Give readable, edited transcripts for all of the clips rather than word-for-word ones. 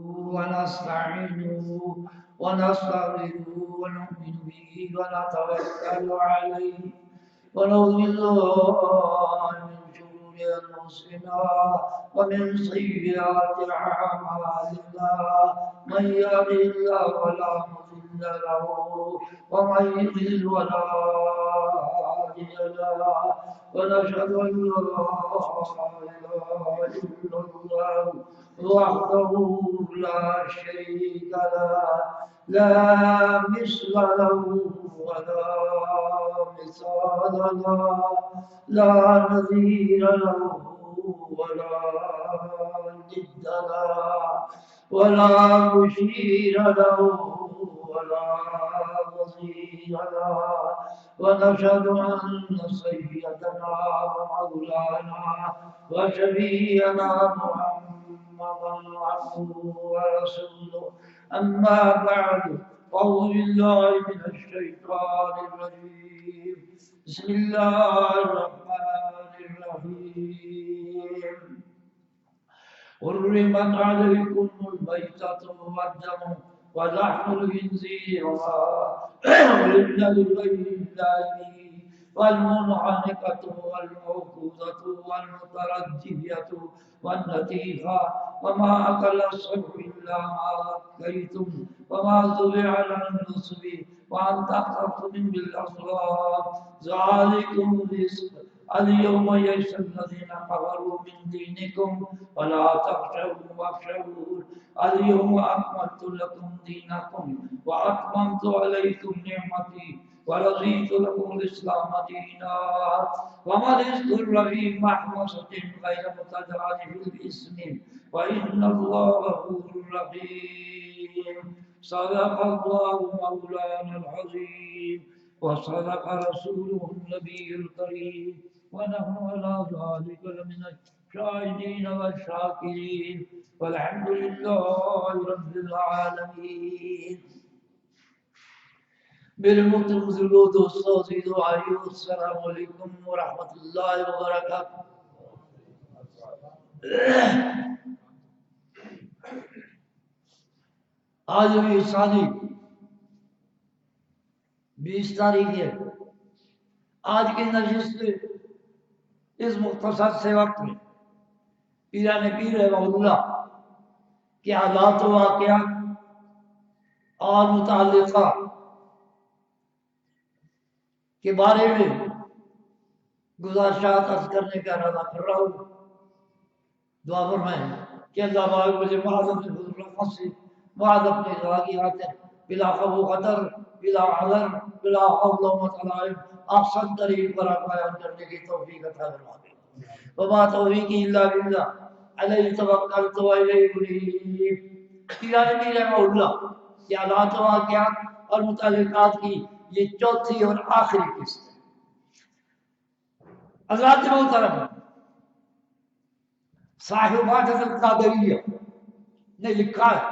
ونستعينه ونستغفره ونؤمن به ونتوكل عليه ونعوذ بالله من شرور أنفسنا ومن سيئات أعمالنا من يهده الله فلا مضل له ومن يضلل فلا هادي له ونشهد أن لا إله إلا الله وحده لا شريك له لا مثل له ولا مثال له لا نظير له ولا ند له ولا مشير له ولا وزير له ونشهد أن سيدنا ومولانا وشفيعنا محمدا عبده ورسوله أما بعد أعوذ بالله من الشيطان الرجيم بسم الله الرحمن الرحيم حرمت عليكم الميتة والدم ولحم الخنزير وأهل لغير الله والمنخنقة والموقوذة والمتردية والنتيفة وما أكل السبع إلا ما ذكيتم وما ذبح على النصب وأن تقتلوا بالأصلاب ذلكم فسق اليوم يئس الذين كفروا من دينكم ولا تخشوهم واخشون اليوم أكملت لكم دينكم وأتممت عليكم نعمتي ورضيت لكم الإسلام دينا ومن اضطر في محمصة غير متجانف الإثم وإن الله غفور رحيم صدق الله مولانا العظيم وصدق رسوله النبي الكريم ونحن على ذلك لمن الشاهدين والشاكرين والحمد لله رب العالمين. میرے محترم بزرگوں دوستوں عزیزو بھائیو السلام علیکم ورحمۃ اللہ وبرکاتہ. آج بھی ثانی 20 تاریخ ہے. آج کی نشست اس مختصر سے وقت میں پیران پیر رحمہ اللہ کے حالات و واقعات اور متعلقہ کے بارے میں گزارشات عرض کرنے کا ارادہ کر رہا ہوں. دعا فرمائیں کہ اللہ پاک مجھے معاذ اپنے فضل رحمت سے معاذ اپنے رضا کی خاطر بلا خوف و خطر بلا حذر بلا حول و قوة احسن طریق پر بیان کرنے کی توفیق عطا فرما دے. وما توفیقی الا باللہ علیہ توکلت و الیہ انیب. پیران پیر رحمہ اللہ کے حالات و واقعات اور متعلقات کی یہ چوتھی اور آخری قسط ہے. حضرات محترم صاحب وحدت القادریہ نے لکھا ہے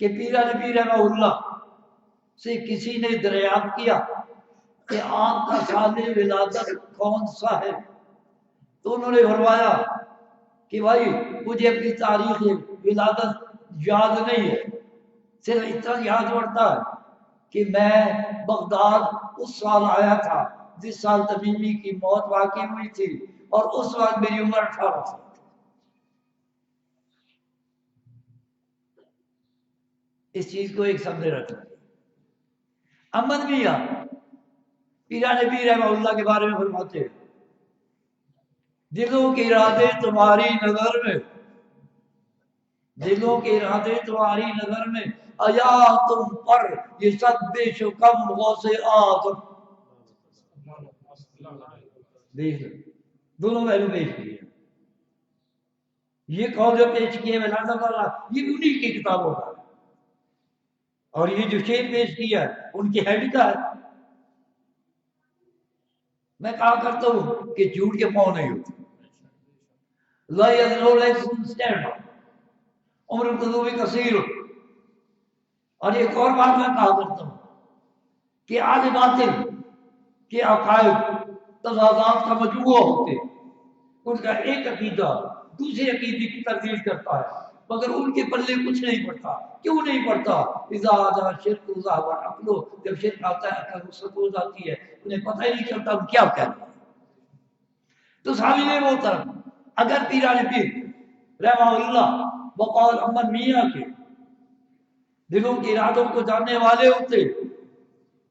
کہ پیران پیر رحمہ اللہ سے کسی نے دریافت کیا کہ آپ کا سال ولادت کون سا ہے؟ تو انہوں نے فرمایا کہ بھائی مجھے اپنی تاریخ ولادت یاد نہیں ہے، صرف اتنا یاد پڑتا ہے کہ میں بغداد اس سال آیا تھا جس سال تمیمی کی موت واقع ہوئی تھی اور اس وقت میری عمر 18 سال تھی. اس چیز کو ایک سمجھے رکھنا. احمد میاں پیران پیر رحمہ اللہ کے بارے میں فرماتے ہیں دلوں کے ارادے تمہاری نظر میں، دلوں کے ارادے تمہاری نظر میں آیا تم پر یہ سب بے شکم غوث اعظم. دیکھ دونوں پہلو پیش کیے. یہ قول جو پیش کیے ولادت والا یہ انہی کی کتابوں کا، اور یہ جو شعر پیش کیا ان کی ہیڈ کا ہے. میں کہا کرتا ہوں کہ جھوٹ کے پاؤں نہیں ہوتے. لا یذلو لیکن سٹینڈ عمر القلوب کثیر. اور ایک اور بات میں کہا کرتا ہوں کہ اہل باطل کے عقائد تضادات کا مجموعہ ہوتے، ان کا ایک عقیدہ دوسرے عقیدے کی تردید کرتا ہے، مگر ان کے پلے کچھ نہیں پڑتا. کیوں نہیں پڑتا؟ اذا جاء شرک ذهب عقل، جب شرک آتا ہے عقل رخصت ہو جاتی ہے، انہیں پتہ ہی نہیں چلتا ہم کیا کہہ رہے ہیں. تو سامنے میں وہ طرف اگر پیران پیر رحمہ اللہ وقال احمد میاں کے دلوں کے ارادوں کو جاننے والے ہوتے،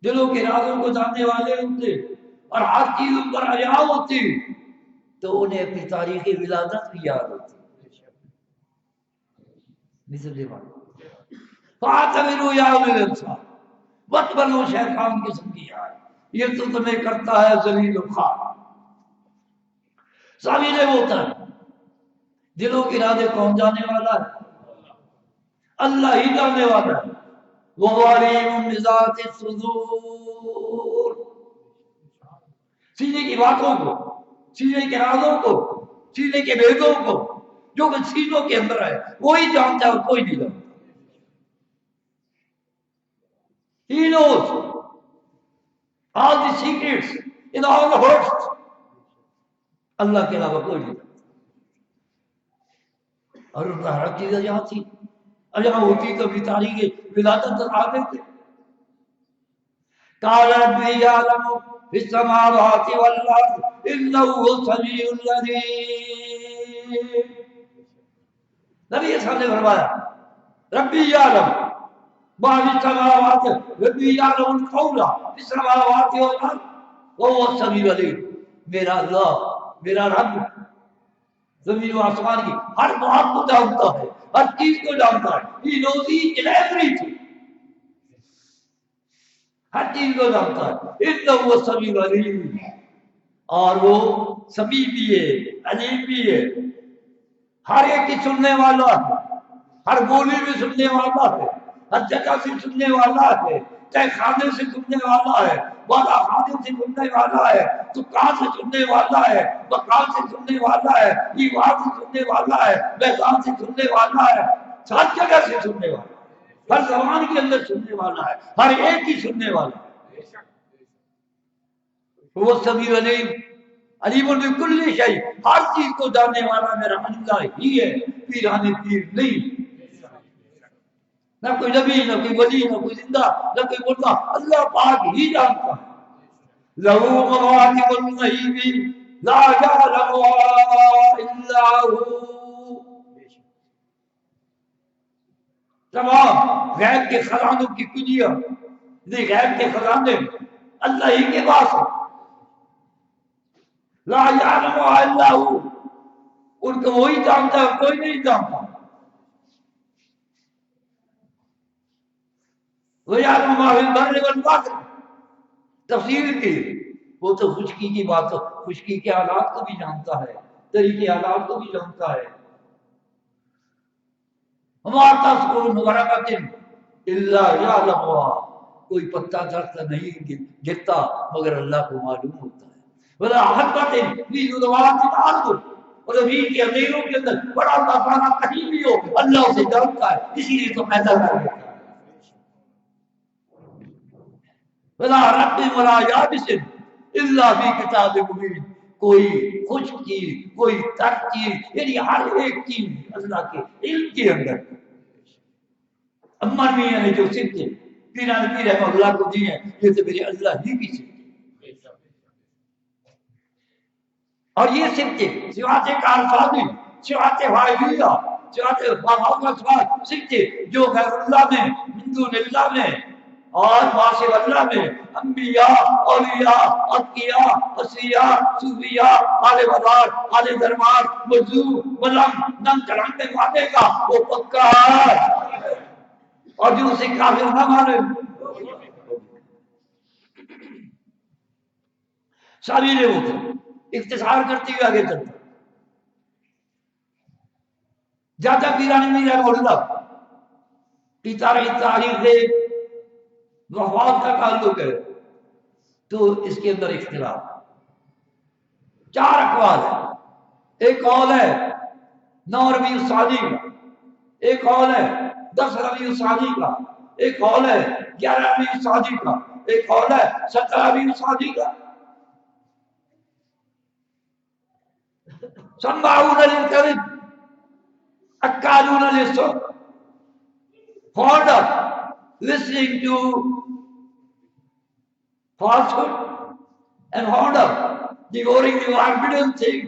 دلوں کے ارادوں کو جاننے والے ہوتے اور ہر چیز پر حیا ہوتی، تو انہیں اپنی تاریخ ولادت بھی یاد ہوتی. مثل دیوان فاعتبروا یا اولی الابصار واتبعوا شیطان قسم کی ہے، یہ تو تمہیں کرتا ہے ذلیل و خوار. سامنے وہ ہوتا ہے دلوں کے ارادے کون جانے والا ہے؟ اللہ ہی جانے والا ہے. وہ علیم بذات الصدور، سینے کی باتوں کو، سینے کے رازوں کو، سینے کے بھیدوں کو، جو کہ سینوں کے اندر ہے وہی جانتا ہے اور کوئی نہیں جانتا. He knows all the secrets in all the hearts. اللہ کے علاوہ کوئی نہیں جانتا. اور ان کا ہر چیز یہاں تھی، اور یہاں ہوتی تو بھی تاریخ ولادت آ گئے تھے. قال ربي يعلم في السماوات والارض انه هو السميع العليم. نبی صاحب نے فرمایا ربی یعلم ما في السماوات، ربی یعلم القول في السماوات والارض وهو السميع العليم. میرا اللہ، میرا رب زمین و آسمان کی ہر بات کو جانتا ہے، ہر چیز کو جانتا ہے. He knows each and everything. ہر چیز کو جانتا ہے. انه هو السميع العليم، اور وہ سمیع بھی ہے، علیم بھی ہے. ہر ایک کی سننے والا ہے، ہر بولی میں سننے والا ہے، ہر جگہ سے سننے والا ہے. چاہے کھانے سے سننے والا ہے، والا کھانے سے سننے والا ہے، دکان سے سننے والا ہے، مکان سے سننے والا ہے، دیوار سے سننے والا ہے، میدان سے سننے والا ہے، ہر جگہ سے سننے والا ہے، ہر زبان کے اندر سننے والا ہے، ہر ایک کی سننے والا ہے. وہ سمیع علیم، علیم بکل شیء، ہر چیز کو جاننے والا میرا اللہ ہی ہے، پیران پیر نہیں. نہ کوئی نبی، نہ کوئی ولی، نہ کوئی زندہ، نہ کوئی مردہ، اللہ پاک ہی جانتا ہے. لہو مواقب الغیب لا یعلمها الا هو. تمام غیب کے خزانوں کی کنجیاں، یہ غیب کے خزانے اللہ ہی کے پاس ہیں. لا یعلمها الا هو، ان کو وہی جانتا ہے، کوئی نہیں جانتا. وَيَعْلَمُ مَا فِي الْبَرِّ وَالْبَحْرِ، تفسیر کی وہ تو خشکی کی بات، خشکی کے حالات کو بھی جانتا ہے، تری کے حالات کو بھی جانتا ہے. وَمَا تَسْقُطُ مِنْ وَرَقَةٍ إِلَّا يَعْلَمُهَا، کوئی پتا درخت نہیں گرتا مگر اللہ کو معلوم ہوتا ہے. وَلَا حَبَّةٍ فِي ظُلُمَاتِ الْأَرْضِ، اور زمین کے اندھیروں کے اندر بڑا اللہ تعالیٰ کہیں بھی ہو اللہ اسے جانتا ہے، اسی لیے تو پیدا کر دیتا ہے. ولا رب ولا یابس الا فی کتاب مبین، کوئی خشک چیز، کوئی تر چیز، یعنی ہر ایک چیز اللہ کے علم کے اندر. اما میاں نے جو سکھے پیران پیر رحمہ اللہ کو دی ہیں، یہ تو میرے اللہ ہی کی سکھے. اور یہ سکھے صفات کارسازی، صفات فاعلیہ، صفات صفات سکھے جو غیر اللہ میں، من دون اللہ میں اور واسع اللہ میں، انبیاء، اولیاء، اتقیاء، اصفیاء، صوفیاء، آل بازار، آل دربار، وضو، ملنگ، ننگ چڑھانے والے کا وہ پکا ہے، اور جو اسے کافر نہ مانے. ساری نے ہوتا اختصار کرتے ہوئے آگے چلتا. جاتا پیرانی میرا مولا کی تاریخ سے وفات کا تعلق ہے تو اس کے اندر اختلاف 4 اقوال ہے. ایک قول ہے 9 ربیع الثانی کا، ایک قول ہے 10 ربیع الثانی کا، ایک قول ہے 11 ربیع الثانی کا، ایک قول ہے 17 ربیع الثانی کا. سماعون للکذب، اکالون للسحت, fond of listening to falsehood and fond of devouring the forbidden thing.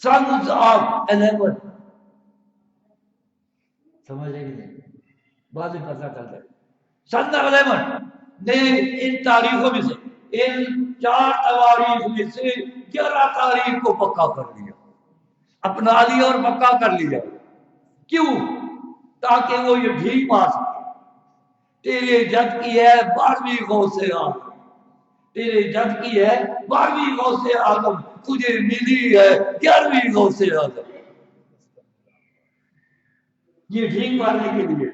Sons of 11. سمجھ رہے کہ نہیں؟ بعد میں پتہ چلتا ہے. سن آف 11 نے ان تاریخوں میں سے, ان 4 تواریخ میں سے 11 تاریخ کو پکا کر لیا, اپنا لیا اور پکا کر لیا. کیوں؟ تاکہ وہ یہ ڈھیل مار سکے. تیرے جد کی ہے 12ویں غوث اعظم, تیرے جد کی ہے 12ویں غوث اعظم, تجھے ملی ہے 11ویں غوث اعظم. یہ ڈھیل مارنے کے لیے,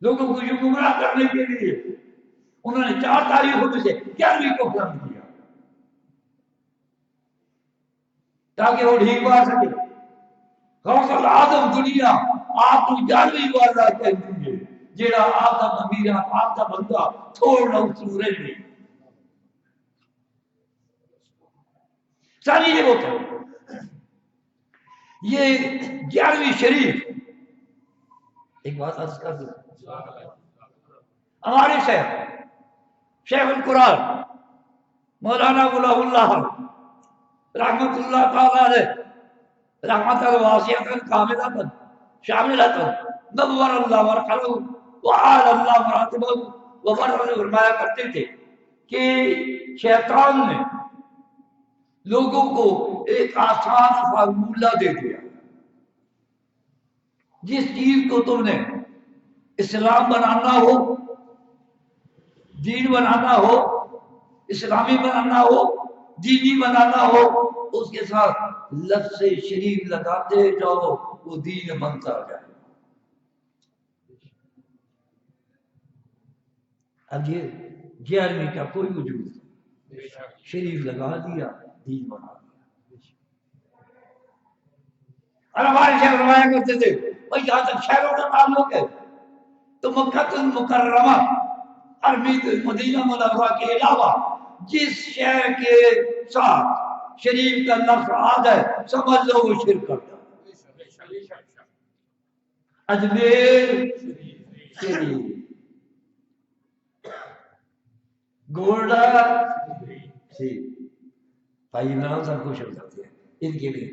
لوگوں کو یہ گمراہ کرنے کے لیے انہوں نے 4 تاریخوں میں سے 11ویں کو بلند کیا تاکہ وہ ڈھیل مار سکے. غوث اعظم دنیا آپ کو 11ویں والا کہہ دیجیے, جیڑا آپ کا امیر آپ کا بندہ تھوڑا سورج نہیں. ساری یہ ہوتا ہے. یہ 11ویں شریف, ایک بات عرض کر دوں, ہمارے شیخ القرآن مولانا غلام اللہ رحمت اللہ تعالی علیہ رحمت الواسعۃ کاملۃ شاملۃ نور اللہ مرحلہ وعال اللہ مراتبہ وبرر, فرمایا کرتے تھے کہ شیطان نے لوگوں کو ایک آسان فارمولہ دے دیا, جس چیز کو تم نے اسلام بنانا ہو, دین بنانا ہو, اسلامی بنانا ہو, دینی بنانا ہو, اس کے ساتھ لفظ شریف لگاتے جاؤ, وہ دین بنتا جائے. اب یہ 11ویں کا کوئی وجود نہیں, شریف لگا دیا, دین بنا دیا. اور ہمارے شہر فرمایا کرتے تھے بھائی جہاں تک شہروں کا تعلق ہے تو مکہ المکرمہ اور مدینہ منورہ کے علاوہ جس شہر کے ساتھ شریف کا لفظ آ جائے سمجھ لو وہ شرک کرتا. اجمیر شریف, گولڈا شریف, بھائی عمران صاحب خوش ہو جاتے ہیں, ان کے لیے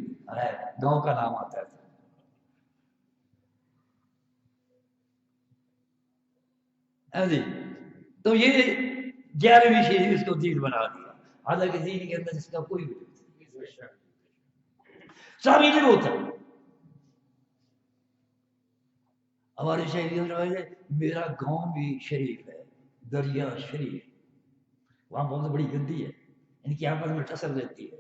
گاؤں کا نام آتا ہے. تو یہ 11ویں شریف اس کو دین بنا دیا, حالانکہ دین کے اندر اس کا کوئی وجود نہیں. ساری نہیں ہوتا. ہمارے شہری میرا گاؤں بھی شریف ہے, دریا شریف, وہاں بہت بڑی گندی ہے, ان کی آپس میں ٹسر رہتی ہے.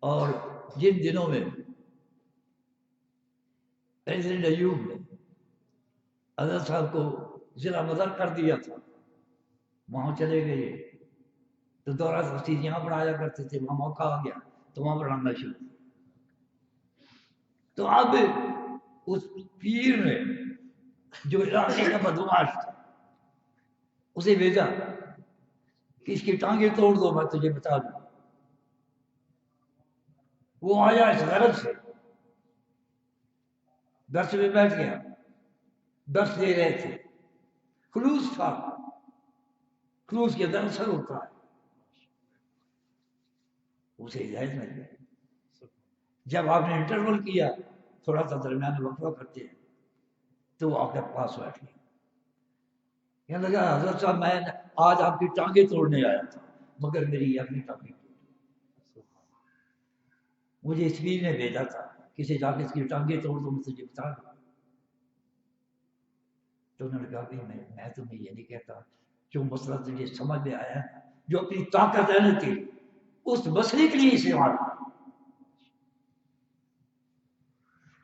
اور جن دنوں میں پریزیڈنٹ ایوب نے حضرت صاحب کو ضلع مدر کر دیا تھا, وہاں چلے گئے تو دورہ تفسیر یہاں پڑھایا کرتے تھے, وہاں موقع آ گیا تو وہاں پڑھانا شروع. تو اب اس پیر نے جو علاقے کا بدماش تھا اسے بھیجا کہ اس کی ٹانگیں توڑ دو, میں تجھے بتا دوں. وہ آیا اس غرض سے, درس میں بیٹھ گیا, درس دے رہے تھے, خلوص تھا, خلوص کے اندر اثر ہوتا ہے, اسے ہدایت مل گئی. جب آپ نے انٹرول کیا تھوڑا سا درمیان وقفہ کرتے ہیں تو وہ آپ کے پاس بیٹھ گیا, کہنے لگا حضرت صاحب میں آج آپ کی ٹانگیں توڑنے آیا تھا مگر میری اپنی ٹانگیں توڑ, مجھے اس پیر نے بھیجا تھا کسی جا کے اس کی ٹانگیں توڑ دو, میں تجھے بتا دوں. تو انہوں نے کہا کہ میں تمہیں یہ نہیں کہتا, جو مسئلہ تجھے سمجھ میں آیا جو اپنی طاقت ہے نا تیری اس مسئلے کے لیے استعمال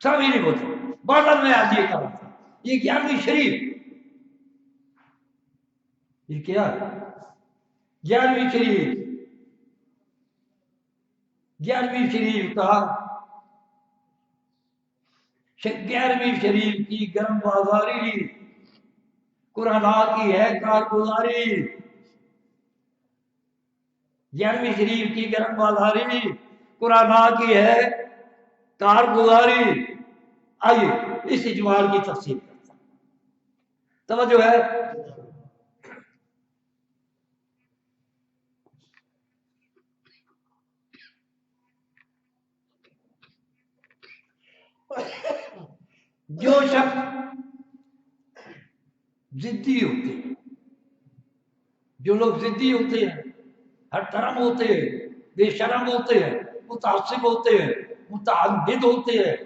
سبھی نہیں ہوتے. بادل میں آج یہ کہا تھا یہ 11ویں شریف, یہ کیا 11ویں شریف, 11ویں شریف کا 11ویں شریف کی گرم بازاری, قرآن کی ہے کارگزاری. 11ویں شریف کی گرم بازاری, قرآن کی ہے کارگزاری. آئیے اس اجمال کی تفصیل کرتا ہوں. توجہ ہے. جو شخص ضدی ہوتے ہیں، جو لوگ ضدی ہوتے ہیں، ہر طرح ہوتے ہیں، بے شرم ہوتے ہیں، متعصب ہوتے ہیں، متعدد ہوتے ہیں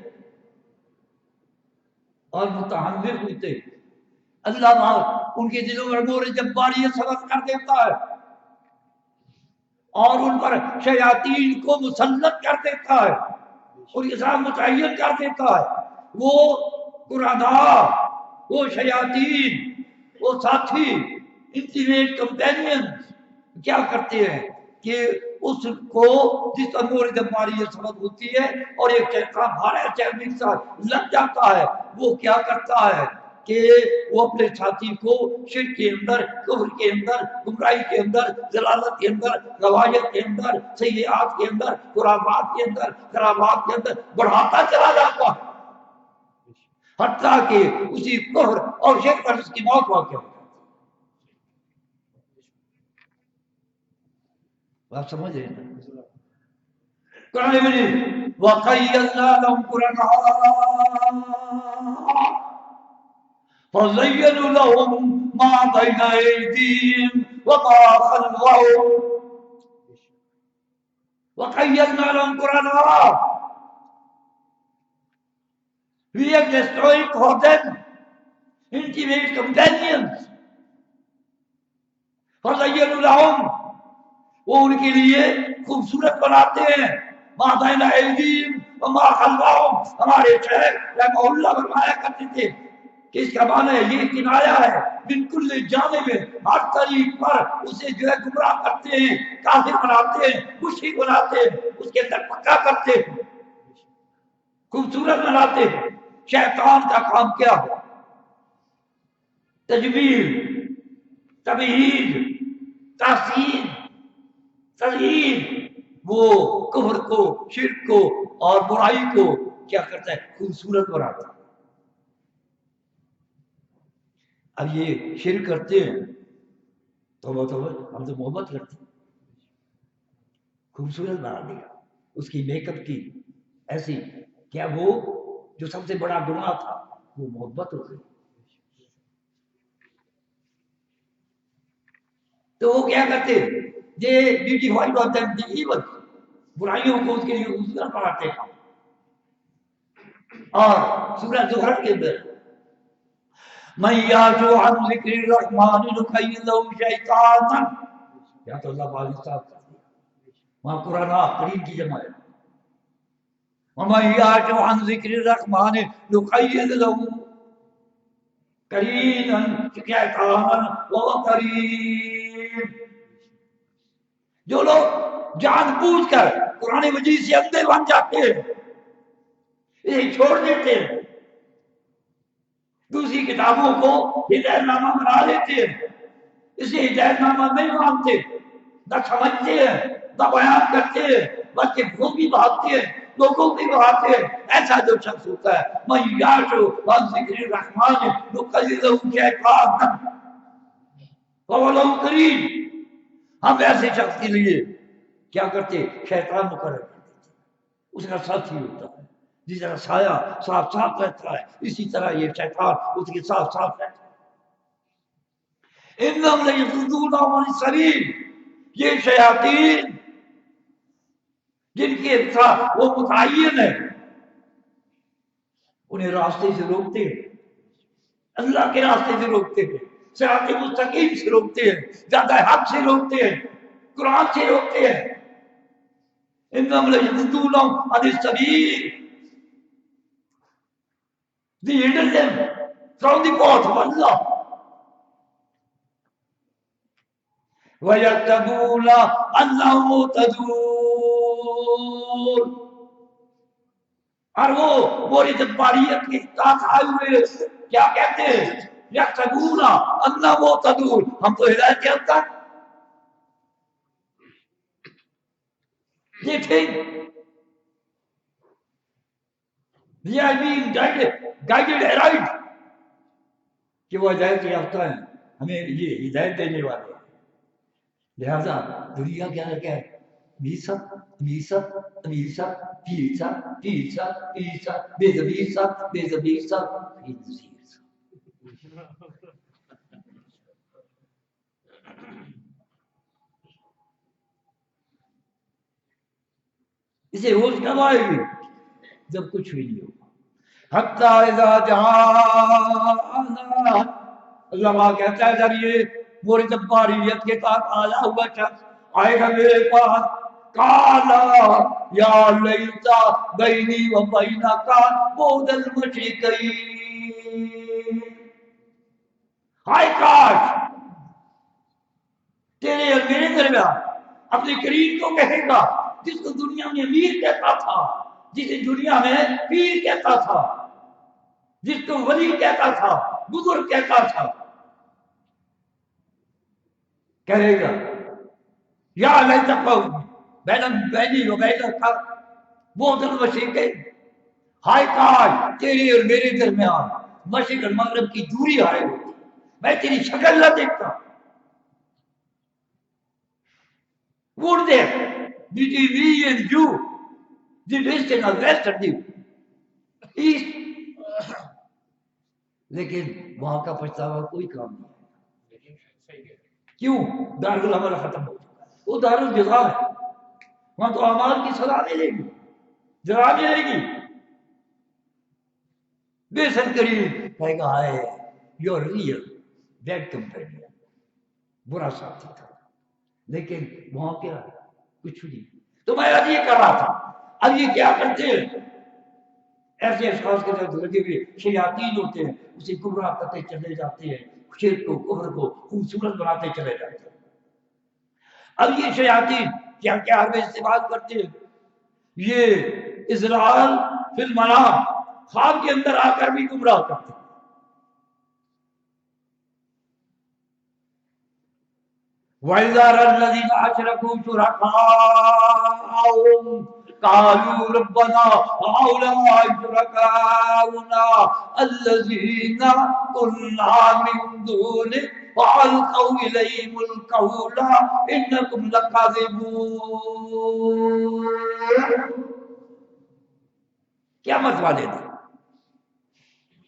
اور متحمل ہوتے ہیں، اللہ ان کے دلوں میں نور جباریت سبق کر دیتا ہے اور ان پر شیاطین کو مسلط کر دیتا ہے، ان کے ساتھ متعین کر دیتا ہے. وہ قرآن، وہ شیاطین، وہ ساتھی، انٹیمیٹ کمپینین کیا کرتے ہیں کہ اس کو جس پر نور جباریت سبق ہوتی ہے اور ایک شیطان بھارا چہرے ساتھ لگ جاتا ہے، وہ کیا کرتا ہے کہ وہ اپنے ساتھی کو شرک کے اندر، کفر کے اندر، گمراہی کے اندر، ضلالت کے اندر، روایت کے اندر، سیئات کے اندر، خرافات کے اندر، خرابات کے اندر بڑھاتا چلا جاتا ہے، حتیٰ کہ اسی کفر اور شرک پر اس کی موت واقع ہو. آپ سمجھ رہے ہیں؟ قرآن مجید وَقَيَّضْنَا لَهُمْ قُرَنَاءَ فَزَيَّنُوا لَهُم مَا بَيْنَ أَيْدِيهِمْ وَمَا خَلْفَهُمْ وَقَيَّضْنَا لَهُمْ قُرَنَاءَ. We have destroyed for them intimate companions. فَزَيَّنُوا لَهُم، وہ ان کے لیے خوبصورت بناتے ہیں. مَا بَيْنَ أَيْدِيهِمْ وَمَا خَلْفَهُمْ. ہمارے شیخ رحمہ اللہ فرمایا کرتے تھے کہ اس کا معنی یہ کنایا ہے بالکل جانب میں، ہر طریق پر اسے جو ہے گمراہ کرتے ہیں، کافر بناتے ہیں، مشرک بناتے ہیں، اس کے اندر پکا کرتے ہیں، خوبصورت بناتے ہیں. شیطان کا کام کیا ہے؟ تجمیل، تبہیج، تحسین، تزیین. وہ کفر کو، شرک کو اور برائی کو کیا کرتا ہے؟ خوبصورت بناتا ہے. اب یہ شرک کرتے ہیں تو ہم تو محبت کرتے ہیں، خوبصورت بنا دیا اس کی میک اپ کی ایسی. کیا وہ جو سب سے بڑا گناہ تھا وہ محبت ہو گئی. تو وہ کیا کرتے یہ beautify of them the evil, برائیوں کو اس کے لیے خوبصورت بناتے ہیں. اور سورہ زخرف کے اندر مَن يَعْشُ عَنْ ذِكْرِ الرَّحْمَٰنِ نُقَيِّضْ لَهُ شَيْطَانًا. یا تو اللہ بالی صاحب کر دیا وہاں قرآن قریب کی جمع ہے. وَمَن يَعْشُ عَنْ ذِكْرِ الرَّحْمَٰنِ نُقَيِّضْ لَهُ قَرِينًا شَيْطَانًا وَهُوَ قَرِينٌ. جو لوگ جان بوجھ کر قرآن مجید سے اندھے بن جاتے ہیں، اسے چھوڑ دیتے ہیں، دوسری کتابوں کو ہدایت نامہ بنا لیتے ہیں، اسے ہدایت نامہ نہیں مانتے، نہ سمجھتے ہیں، نہ بیان کرتے ہیں، بلکہ خود بھی بھاگتے ہیں، لوگوں بھی بھاگتے ہیں. ایسا جو شخص ہوتا ہے مَن يَعْشُ عَنْ ذِكْرِ الرَّحْمَٰنِ نُقَيِّضْ لَهُ شَيْطَانًا وَهُوَ لَهُ قَرِينٌ. ہم ایسے شخص کے لیے کیا کرتے؟ شیطان مقرر کر دیتے، اس کا ساتھی ہوتا ہے. جس طرح سایہ صاف صاف رہتا ہے اسی طرح یہ شیطان اس کے صاف صاف رہتا ہے. اِنَّهُمْ لَيَصُدُّونَهُمْ عَنِ السَّبِيلِ. یہ شیاطین جن کے ساتھ وہ متعین ہے انہیں راستے سے روکتے ہیں، اللہ کے راستے سے روکتے ہیں، صراط مستقیم سے روکتے ہیں، زیادہ حق سے روکتے ہیں، قرآن سے روکتے ہیں. اِنَّهُمْ لَيَصُدُّونَهُمْ عَنِ السَّبِيلِ. They hinder them from the path of Allah. وَيَحْسَبُونَ أَنَّهُمْ مُهْتَدُونَ. اور وہ موری جباریت کے ساتھ آئے ہوئے کیا کہتے ہیں؟ يَحْسَبُونَ أَنَّهُمْ مُهْتَدُونَ. ہم تو ہدایت چاہتا ہے. They think یہ آئی مین گائیڈڈ رائٹ کہ وہ ہدایت یافتہ ہیں، ہمیں یہ ہدایت دینے والے ہیں۔ لہذا دنیا کیا ہے میسا میسا میسا پیسا پیسا پیسا بے زبیسا بے زبیسا اسے ہوش کب آئے گی؟ جب کچھ بھی نہیں ہوگا۔ حتی اذا جاءنا، اللہ کہتا ہے جب یہ مور جباریت کے ساتھ آیا ہوا شخص آئے گا میرے پاس، کالا یا لیتا بینی و بینک بعد المشرقین، ہائے کاش تیرے اور میرے درمیان، اپنے قریب کو کہے گا جس کو دنیا میں امیر کہتا تھا، جسے دنیا میں پیر کہتا تھا، جس کو ولی کہتا تھا، بزرگ کہتا تھا، کہے گا یا لیت بینی و بینک بعد المشرقین، ہائے کاش تیرے اور میرے درمیان مشرق اور مغرب کی دوری آئے ہوتی، میں تیری شکل نہ دیکھتا۔ Would there between me and you, the west and the west and the east؟ لیکن وہاں کا پچھتاوا کوئی کام نہیں، کیوں؟ دارالعمل ختم ہو چکا ہے، وہ دارالجزا ہے، وہاں تو اعمال کی سزا ملے گی، جزا ملے گی۔ بے شک قریب کہے گا ہائے یور ریئل بیڈ کمپینین، برا ساتھی تھا، لیکن وہاں کیا کچھ نہیں۔ تو میں اب یہ کر رہا تھا، اب یہ کیا کرتے ہیں، ایسے اشخاص کے ساتھ لگے ہوئے شیاطین ہوتے ہیں، اسے گمراہ کرتے چلے جاتے ہیں، شرک کو کفر کو خوبصورت بناتے چلے جاتے ہیں۔ اب یہ شیاطین کیا کیا ہمیں استعمال کرتے ہیں، یہ اضلال فی المنام، خواب کے اندر آ کر بھی گمراہ کرتے ہیں۔ وَإِذَا رَأَى الَّذِينَ أَشْرَكُوا شُرَكَاءَهُمْ قَالُوا رَبَّنَا هَؤُلَاءِ شُرَكَاؤُنَا الَّذِينَ كُنَّا مِن دُونِهِمْ وَأَلْقَوْا إِلَيْهِمُ الْقَوْلَ إِنَّكُمْ لَكَاذِبُونَ۔ قیامت والے دن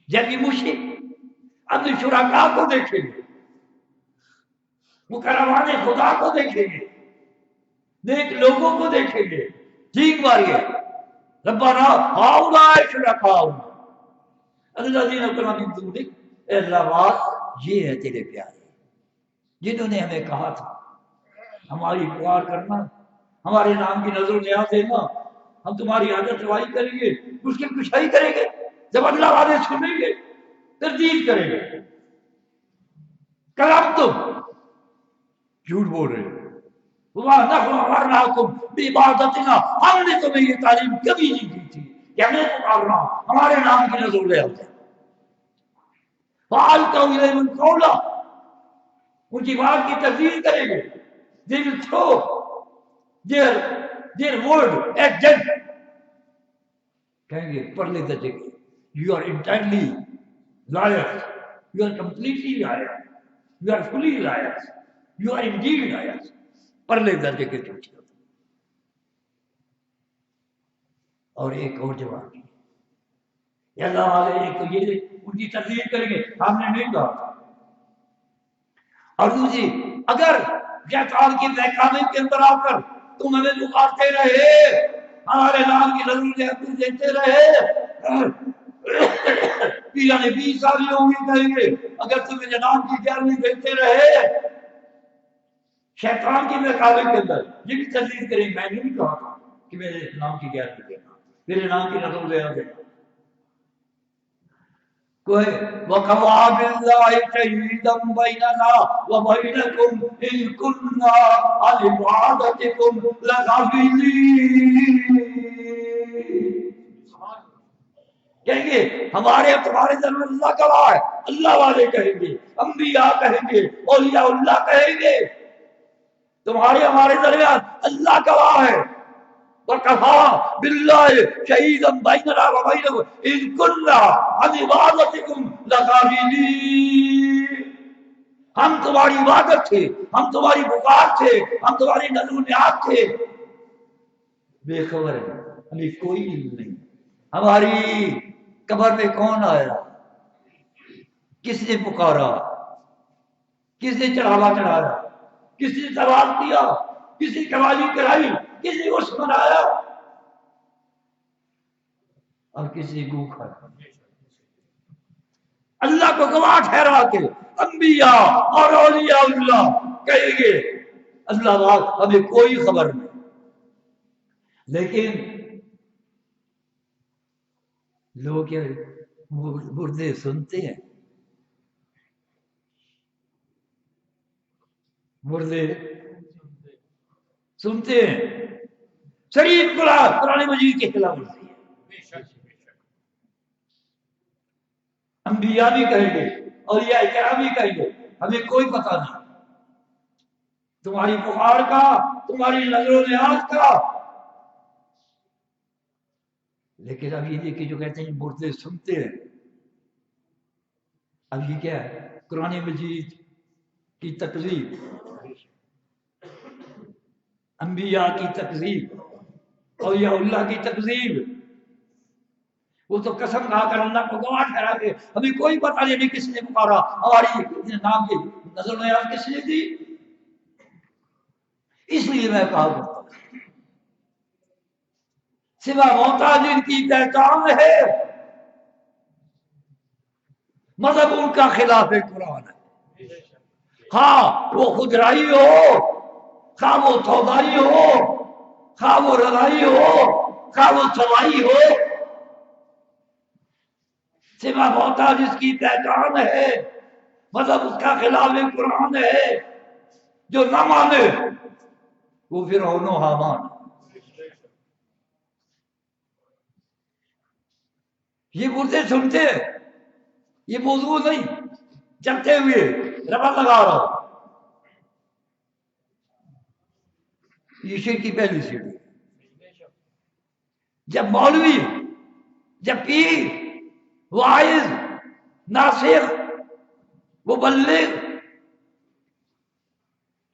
جب یہ مشرک اپنے شرکاء کو دیکھیں گے، مقربان خدا کو دیکھیں گے، نیک لوگوں کو دیکھیں گے، ٹھیک ماری ہے ربنا ہؤلاء شرکاؤنا الذین كنا من دونک، اے اللہ بات یہ ہے تیرے پیارے جنہوں نے ہمیں کہا تھا ہماری پکار کرنا، ہمارے نام کی نظر و نیاز دینا، ہم تمہاری حاجت روائی کریں گے، مشکل کشائی کریں گے، جب اللہ والے سنیں گے تردید کریں گے۔ کل اب تم جھوٹ بول رہے ہو، ہم نے تمہیں یہ تعلیم کبھی نہیں دی تھی کہ ہمیں پکارنا، ہمارے نام کی نظر لے آتے۔ فَأَلْقَوْا إِلَيْهِمُ الْقَوْلَ، ان کی بات کی تکذیب کریں گے، they will throw their word at them، کہیں گے پرلے درجے کے you are entirely liars، you are completely liars، you are fully liars، you are indeed liars، پرلے درجے کے جھوٹے۔ اور ایک اور جواب دی اللہ والے، ایک تو یہ ان کی تکذیب کریں گے ہم نے نہیں کہا، اور دوسری اگر شیطان کی بہکاوی کے اندر آ کر تم ہمیں پکارتے رہے، ہمارے نام کی نظر دیتے رہے، پیرا نے 20 سال ہوں گے کہیں گے اگر تم میرے نام کی گیارہویں دیتے رہے، شیطان کی بہکاوی کے اندر یہ بھی تکذیب کریں گے میں نے نہیں کہا تھا کہ میرے نام کی گیارہویں دینا، میرے نام کی نظر دینا دینا۔ وَكَفَىٰ بِاللَّهِ شَهِيدًا بَيْنَنَا وَبَيْنَكُمْ إِن كُنَّا عَنْ عِبَادَتِكُمْ لَغَافِلِينَ۔ کہیں گے ہمارے اور تمہارے درمیان اللہ گواہ ہے، اللہ والے کہیں گے، انبیاء کہیں گے، اولیاء اللہ کہیں گے، تمہارے ہمارے درمیان اللہ گواہ ہے، وَكَفَى بِاللَّهِ شَهِيدًا بَيْنَنَا وَبَيْنَكُمْ إِذْ كُنَّا عَنْ عِبَادَتِكُمْ لَغَافِلِينَ۔ ہم تمہاری عبادت تھے، ہم تمہاری پکار تھے، ہم تمہاری نظر و نیاز تھے، بے خبر ہے، ہمیں کوئی علم نہیں۔ ہماری قبر میں کون آیا، کس نے پکارا، کس نے چڑھاوا چڑھایا، کس نے سوال کیا، کس نے قوالی کرائی، کس نے عرس منایا اور کس نے گو کھایا۔ اللہ کو گواہ ٹھہرا کے انبیاء اور اولیاء اللہ کہیں گے اللہ بات ہمیں کوئی خبر نہیں۔ لیکن لوگ کیا مردے سنتے ہیں، مردے سنتے ہیں، شریف قرآن مجید کے خلاف ورزی ہے۔ انبیاء بھی کہیں گے، اولیاء کرام بھی کہیں گے ہمیں کوئی پتہ نہیں تمہاری پکار کا، تمہاری نظر و نیاز کا۔ لیکن اب یہ دیکھیں جو کہتے ہیں مردے سنتے ہیں، اب یہ کیا ہے؟ قرآن مجید کی تکذیب، انبیاء کی تکذیب، اولیاء اللہ کی تکذیب۔ وہ تو قسم کھا کر اللہ کو گواہ ٹھہرا کے ہمیں کوئی پتہ نہیں ابھی کس نے پکارا، ہماری نام کی نظر و نیاز کس نے دی۔ اس لیے میں کہا کرتا ہوں سوا محتاج ان کی پہچان ہے، مذہب ان کا خلاف قرآن ہے۔ ہاں وہ خودرائی ہو، خواہ وہ تودائی ہو، خواہ وہ رضائی ہو، خواہ وہ سوائی ہو، سوا محتاج اس کی پہچان ہے، مذہب اس کا خلاف قرآن ہے۔ جو نہ مانے وہ فرعون و حامان۔ یہ مردے سنتے ہیں، یہ موضوع نہیں چلتے ہوئے ربا لگا رہا ہوں، یہ شرک کی پہلی سیڑھی۔ جب مولوی، جب پیر، واعظ، ناصح، مبلغ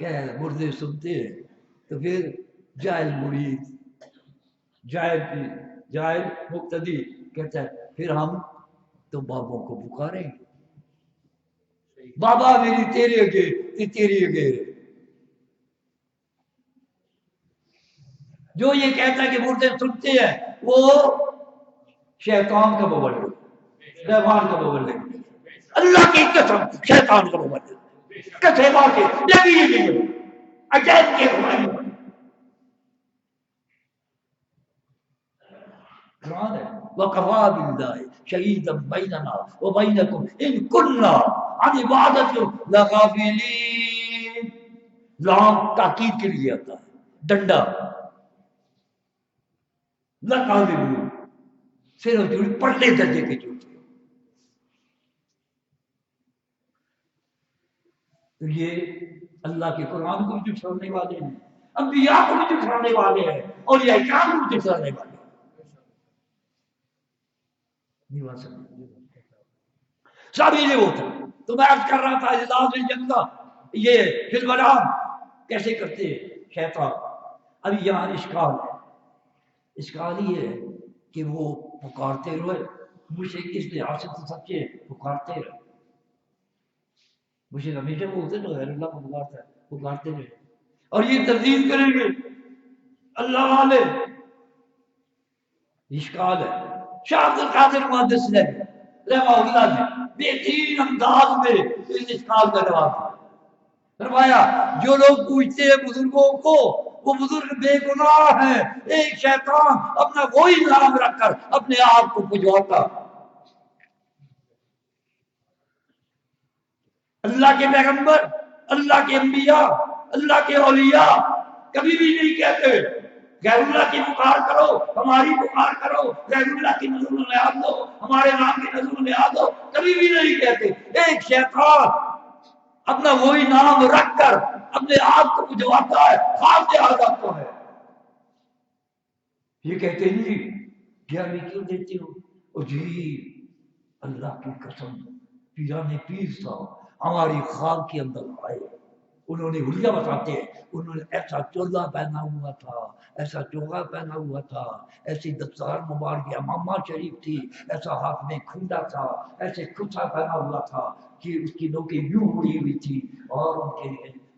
کہ مردے سنتے ہیں تو پھر جاہل مرید، جاہل مقتدی کہتا ہے پھر ہم تو بابوں کو پکاریں گے، بابا میری تیرے اگے تیری اگے۔ جو یہ کہتا ہے کہ مردے سنتے ہیں وہ شیطان کا مبلغ، شیطان کا مبلغ، اللہ کی قسم شیطان کا مبلغ، کسے مار کے نبی عجائب کے قرآن ہے وَكَفَى بِاللَّهِ شَهِيدًا بَيْنَنَا وَبَيْنَكُمْ إِن كُنَّا عَنْ عِبَادَتِكُمْ لَغَافِلِينَ۔ لام تاکید کے لیے آتا ہے، ڈنڈا لَغَافِلِينَ، صرف جھوٹ پڑھنے درجے کے جھوٹ۔ تو یہ اللہ کے قرآن کو بھی جھٹلانے والے ہیں، انبیاء کو بھی جھٹلانے والے ہیں، اولیاء کرام کو بھی جھٹلانے والے ہیں۔ سب یہ ہوتا تو میں عرض کر رہا تھا اجلاس الجنہ یہ فی المنام کیسے کرتے ہیں شیطان۔ اب یہاں اشکال ہے، اشکال یہ ہے کہ وہ پکارتے رہے، مجھے اس لحاظ سے تو سچے پکارتے رہے، مجھے ہمیشہ بولتے نا غیر اللہ کو پکارتا ہے، پکارتے رہے اور یہ تردید کریں گے اللہ والے۔ اشکال ہے۔ شاہ عبد القادر محدث نے رحمہ اللہ نے بہترین انداز میں اس اشکال کا جواب دیا، فرمایا جو لوگ پوچھتے ہیں بزرگوں کو وہ بزرگ بے گناہ ہیں، ایک شیطان اپنا وہی نام رکھ کر اپنے آپ کو پجواتا۔ اللہ کے پیغمبر، اللہ کے انبیاء، اللہ کے اولیاء کبھی بھی نہیں کہتے غیر اللہ کی پکار کرو، ہماری پکار کرو، غیر اللہ کی نظر و نیاز دو، ہمارے نام کی نظر و نیاز دو، کبھی بھی نہیں کہتے۔ ایک شیطان اپنا وہی نام رکھ کر اپنے آپ کو پجواتا ہے، خواب سے آ جاتا ہے۔ یہ کہتے ہیں جی گیارہویں کیوں دیتے ہو؟ اور جی اللہ کی قسم پیران پیر صاحب ہماری خواب کے اندر آئے، انہوں نے حلیہ بتاتے ہیں، انہوں نے ایسا چولا پہنا ہوا تھا، ایسا چوغا پہنا ہوا تھا، ایسی دستار مبارک امامہ شریف تھی، ایسا ہاتھ میں کھنڈا تھا، ایسے کچھا پہنا ہوا تھا کہ اس کی نوکیں یوں اڑی ہوئی تھی، اور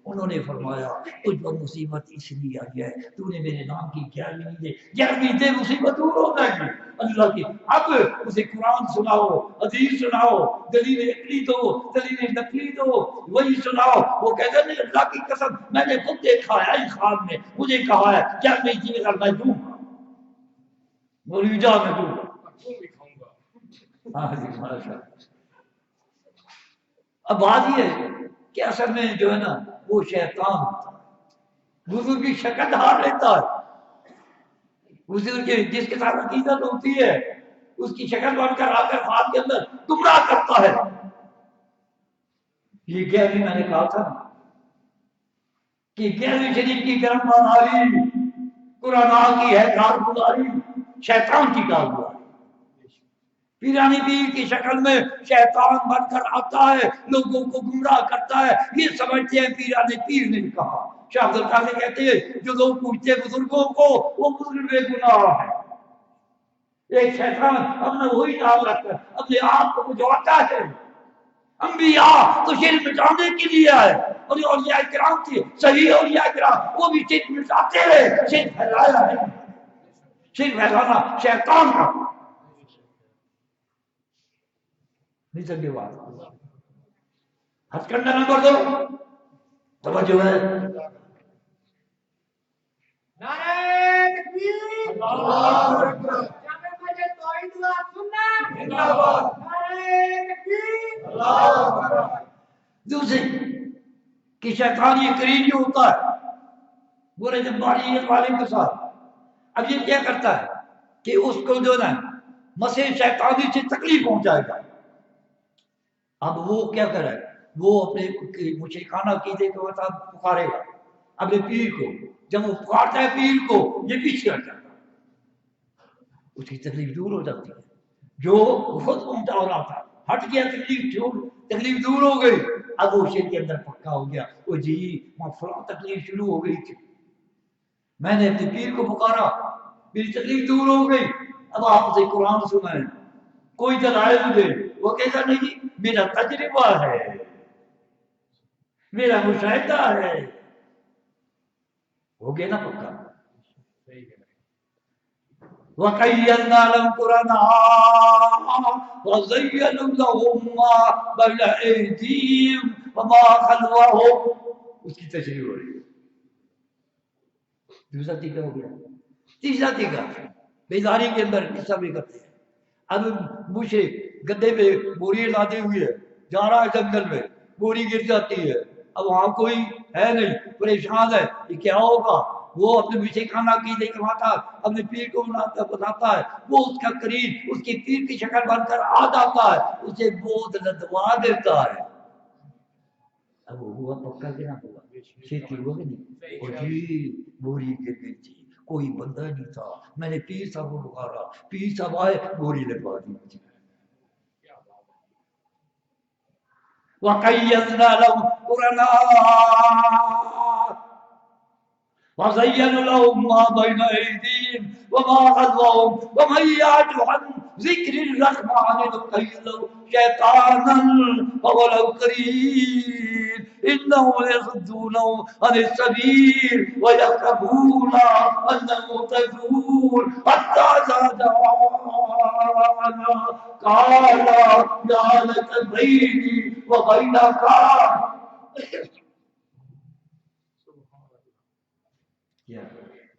انہوں نے فرمایا تجھ پر مصیبت اس لیے آئی ہے تو نے میرے نام کی 11ویں دے مصیبت دور ہو جائے گی اللہ کی۔ اب اسے قرآن سناؤ، حدیث سناؤ، دلیل عقلی دو، دلیل نقلی دو، وہی سناؤ، وہ کہتا نہیں اللہ کی قسم میں نے خود دیکھا ہے اس خواب میں، مجھے کہا ہے 11ویں چیز اگر میں دوں گا مولوی جا میں دوں گا۔ ہاں جی ماشاء اللہ۔ اب بات یہ ہے کہ اصل میں جو ہے نا وہ شیطان بزرگ کی شکل دھار لیتا ہے، بزرگ جس کے ساتھ عقیدت ہوتی ہے اس کی شکل بن کر آ کر خواب کے اندر گمراہ کرتا ہے۔ یہ 11ویں میں نے کہا تھا کہ 11ویں شریف کی گرم بہاری قرآن کی ہے کارگزاری، شیطان کی کارگزاری۔ پیرانی پیر کی شکل میں شیطان بن کر آتا ہے، لوگوں کو گمراہ کرتا ہے، یہ سمجھتے ہیں پیرانی پیر نے کہا۔ شاہ عبد القادر کہتے ہیں جو لوگ پوچھتے بزرگوں کو وہ بزرگ بے گناہ ہے۔ ایک شیطان اپنا وہی نام رکھ کر اپنے آپ کو بجھاتا ہے۔ انبیاء تو شرک مٹانے کے لیے آئے، اور یہ اولیاء کرام تھے، صحیح اولیاء کرام وہ بھی شرک مٹاتے رہے، شرک پھیلایا ہے، شرک پھیلانا شیطان کا نہیں سکے بات۔ ہتھ کنڈا نمبر 2 توجہ ہے، نعرہ تکبیر، اللہ اکبر، جامع مسجد توحید و سنت زندہ باد، نعرہ تکبیر، اللہ اکبر۔ دوسری کہ شیطان یہ قرین جو ہوتا ہے بولے جماریت والے کے ساتھ، اب یہ کیا کرتا ہے کہ اس کو جو نا مسیح شیطانی سے تکلیف پہنچائے گا۔ اب وہ کیا کرے، وہ اپنے مشرکانہ عقیدے کے مطابق پکارے گا اپنے پیر کو، جب وہ پکارتا ہے پیر کو یہ پیچھے ہٹ جاتا ہے، اس کی تکلیف دور ہو جاتی ہے، جو خود پہنچا ہو رہا تھا ہٹ گیا، تکلیف دور ہو گئی، اب وہ شیر کے اندر پکا ہو گیا، وہ جی فلاں تکلیف شروع ہو گئی تھی، میں نے اپنے پیر کو پکارا میری تکلیف دور ہو گئی، اب آپ سے قرآن سنائیں کوئی دلائل دے، وہ کہتا نہیں جی میرا تجربہ ہے، میرا مشاہدہ ہے، ہو گیا نا پکا۔ وَقَيَّلْنَا لَهُمْ قُرَنَاءَ وَزَيَّنَ لَهُم مَّا بَيْنَ أَيْدِيهِمْ وَمَا خَلْفَهُمْ، اس کی تشریح ہو رہی ہے۔ دوسرا طریقہ ہو گیا، تیسرا طریقہ بیداری کے اندر قصہ بھی کرتے ہیں۔ اب مشرک گدے پہ بوری لاتے ہوئے جا رہا ہے جنگل میں، بوری گر جاتی ہے، اب وہاں کوئی ہے نہیں، پریشان ہے یہ کیا ہوگا، وہ اپنے مشرکانہ عقیدے کے مطابق اپنے پیر کو بتاتا ہے، وہ اس کا قریب اس کی پیر کی شکل بن کر آ جاتا ہے، اسے گود لدوا دیتا ہے، اب وہ ہوا پکا کہ نہ ہوا، شرکی ہوا کہ نہیں، اور جی بوری گر گئی تھی، کوئی بندہ نہیں تھا، میں نے پیر صاحب کو پکارا، پیر صاحب آئے بوری لگوا دی مجھے۔ وَقَيَّضْنَا لَهُمْ قُرَنَاءَ وَزَيَّنَ لَهُم مَّا بَيْنَ أَيْدِيهِمْ وَمَا خَلْفَهُمْ وَمَن يَعْشُ عَن ذِكْرِ الرَّحْمَٰنِ نُقَيِّضْ لَهُ شَيْطَانًا فَهُوَ لَهُ قَرِينٌ إِنَّهُمْ لَيَصُدُّونَهُمْ عَنِ السَّبِيلِ وَيَحْسَبُونَ أَنَّهُمْ مُهْتَدُونَ حَتَّىٰ إِذَا جَاءَنَا قَالَ يَا لَيْتَ بَيْنِي وَبَيْنَكَ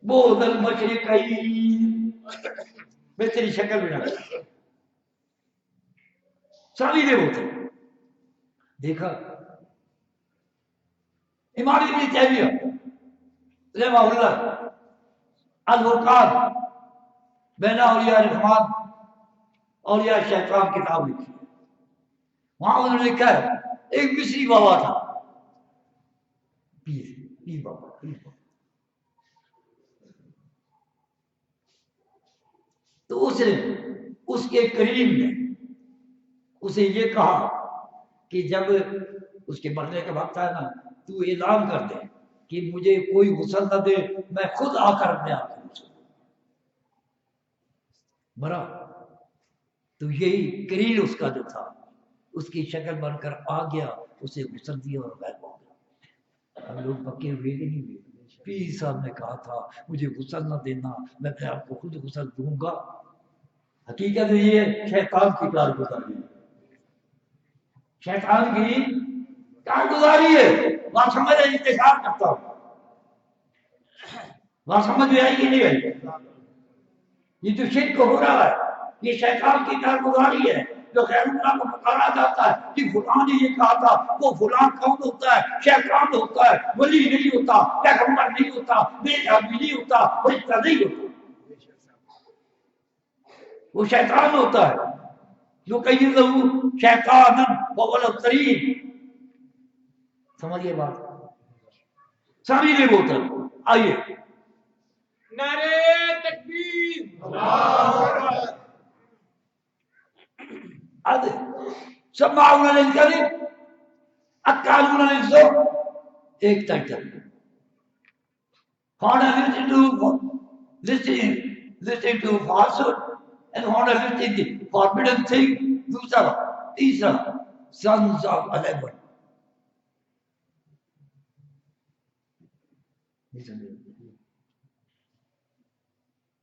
بوذ المشرقین، میں تیری شکل بھی نہ ساری دے ہوتے دیکھا۔ امام ابن تیمیہ رحمہ اللہ الفرقان بین اولیاء الرحمن اولیاء الشیطان کتاب لکھی ہے، وہاں انہوں نے لکھا ہے ایک مصری بابا تھا، پیر بابا، تو اس کے کریم نے اسے یہ کہا کہ جب اس کے مرنے کا وقت آیا نا تو اعلان کر دے کہ مجھے کوئی غسل نہ دے، میں خود آ کر اپنے آپ کو غسل دوں۔ برا تو یہی کرین اس کا جو تھا اس کی شکل بن کر آ گیا، اسے غسل دیا اور غائب ہو گیا۔ ہم لوگ پکے ہوئے کہ نہیں ہوئے؟ پیر صاحب نے کہا تھا مجھے غسل نہ دینا، میں اپنے آپ کو خود غسل دوں گا۔ حقیقت یہ شیطان کی کارگزاری ہے، شیطان کی کارگزاری ہے۔ بات سمجھ انتظار کرتا ہوں، بات سمجھ میں آئی کہ نہیں آئی؟ یہ جو شرک ہو رہا ہے یہ شیطان کی کارگزاری ہے، جو غیر اللہ کو پکارا جاتا ہے کہ فلاں نے یہ کہا تھا، وہ فلاں کون ہوتا ہے؟ شیطان ہوتا ہے، ولی نہیں ہوتا، پیغمبر نہیں ہوتا، نیک آدمی نہیں ہوتا، فرشتہ نہیں ہوتا، وہ شیطان ہوتا ہے۔ جو کہیں لہو شیطان وولترین، سمجھئے بات؟ سمجھئے بوتل آئیے نعرہ تکبیر، آدھے سماعون للکذب اکالون للسحت، ایک ٹائٹل ہونا listening to falsehood and ہونا listening to forbidden thing، دوسرا تیسرا sons of eleven،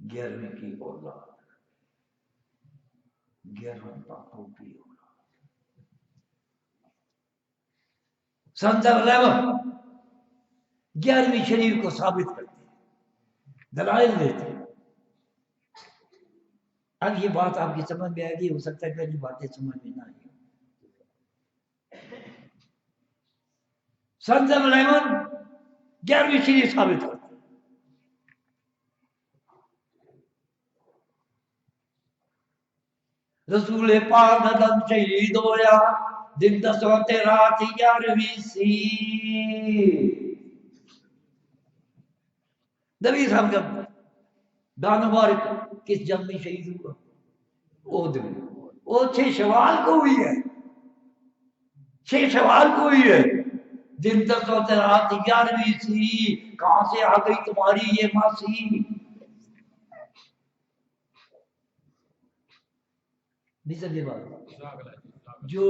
گیارہویں کی اولاد، گیارہویں باپوں کی اولاد، sons of eleven، گیارہویں شریف کو ثابت کرتے ہیں، دلائل دیتے ہیں۔ اب یہ بات آپ کی سمجھ میں آئے گی، ہو سکتا ہے پہلی باتیں سمجھ میں نہ آئی۔ سنز آف الیون گیارہویں شریف ثابت کرتے ہیں۔ رسول پاک ندم شہید ہویا دن 10 رات 11ویں سی، نبی صاحب کا دان مبارک کس جنگ میں شہید ہوا؟ وہ دن وہ 6 شوال کو ہوئی ہے، 6 شوال کو ہوئی ہے، دن 10 رات 11ویں سی، کہاں سے آ گئی تمہاری یہ ماسی؟ نہیں سمجھے بات؟ جو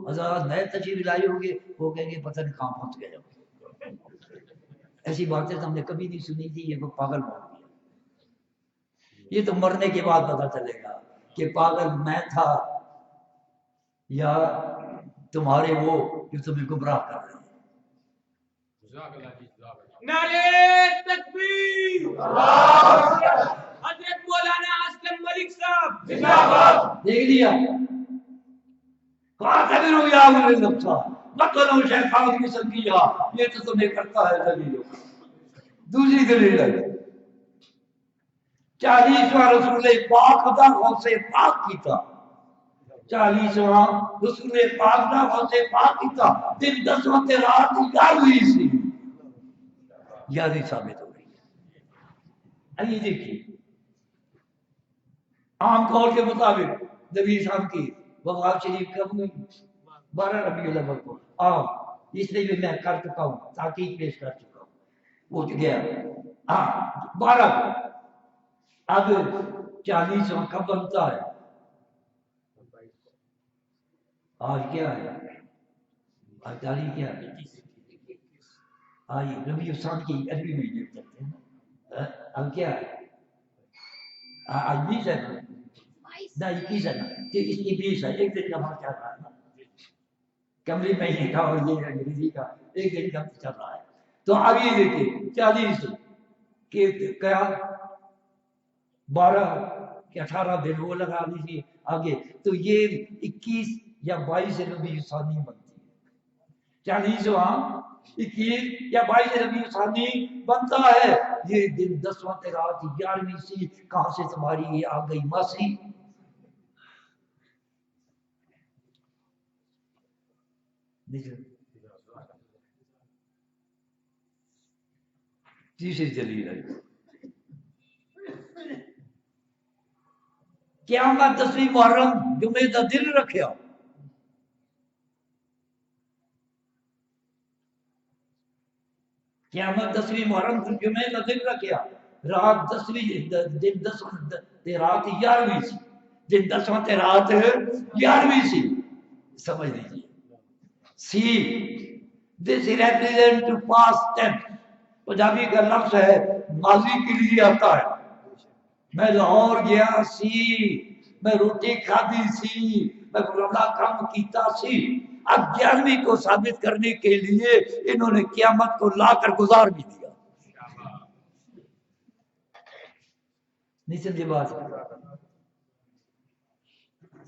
حضرات نئے تشریف لائے ہوں گے وہ کہیں گے پتہ نہیں کہاں پہنچ گئے، ایسی باتیں تو ہم نے کبھی نہیں سنی تھی، یہ کو پاگل بول دیا۔ یہ تو مرنے کے بعد پتہ چلے گا کہ پاگل میں تھا یا تمہارے وہ جو تمہیں گمراہ کر رہے ہیں۔ نعرہ تکبیر، حضرت مولانا اسلم ملک صاحب زندہ باد۔ دیکھ لیا فاعتبروا یا اولي الابصار مطلب شیطان کی سنگیا، یہ تو تمہیں کرتا ہے دلیل۔ دوسری دلیل ہے 40واں رسول پاک دا غوث پاک کی تھا، 40واں رسول پاک دا غوث پاک کی تھا، دن 10 رات 11ویں سی، 11ویں ثابت ہو رہی ہے۔ اب یہ دیکھیے عام قول کے مطابق نبی صاحب کی وفات شریف کب ہوئی؟ 12 ربیع الاول کو۔ عام اس لیے بھی میں کر چکا ہوں، تحقیق پیش کر چکا ہوں، وہ گیا ہاں 12 کو۔ اب 40واں کب بنتا ہے؟ آج کیا ہے؟ آج تاریخ کیا ہے؟ آج ربیع الثانی کی 11ویں مہینے چلتے ہیں نا۔ اب کیا ہے؟ آج 20 ہے نا، نہ 21 ہے نا، اس کی 20 ہے، ایک دن کا فرق چل رہا ہے نا، کمری مہینے کا اور یہ انگریزی کا ایک دن کا چل رہا ہے۔ تو اب یہ دیکھیں 40 کہ کیا 12 کہ 18 دن وہ لگا لیجیے آگے، تو یہ 21 یا 22 ربیع ثانی بنتی ہے۔ 40واں 21 یا 22 ربیع ثانی بنتا ہے۔ یہ دن 10 رات 11ویں سی، کہاں سے تمہاری یہ آ گئی ماسی؟ تیسری دلیل ہے قیامت 10ویں محرم جمعے دا دل رکھیا قیامت 10ویں محرم جمعے دا دل رکھیا رات 10ویں دن 10 تے رات 11ویں سی دن 10واں تے رات 11ویں سی سمجھ لیجیے سی دس represent to past tense Punjabi کا لفظ ہے ماضی کے لیے آتا ہے میں لاہور گیا سی میں روٹی کھادی سی میں فلانا کام کیتا سی اب 11ویں کو ثابت کرنے کے لیے انہوں نے قیامت کو لا کر گزار بھی دیا نہیں سمجھے بات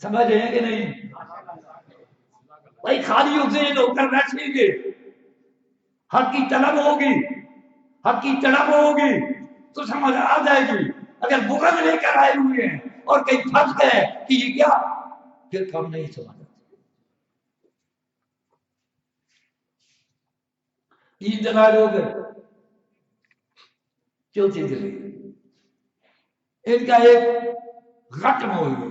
سمجھ رہے ہیں کہ نہیں بھائی خالی ذہن ہو کر بیٹھیں گے حق کی طلب ہوگی حق کی طلب ہوگی تو سمجھ آ جائے گی اگر بغض لے کر آئے ہوئے ہیں اور کہیں پھنس گئے کہ یہ کیا پھر کم نہیں سمجھ تین دلائل ہو گئے چوتھی دلیل ان کا ایک ختم ہو گئی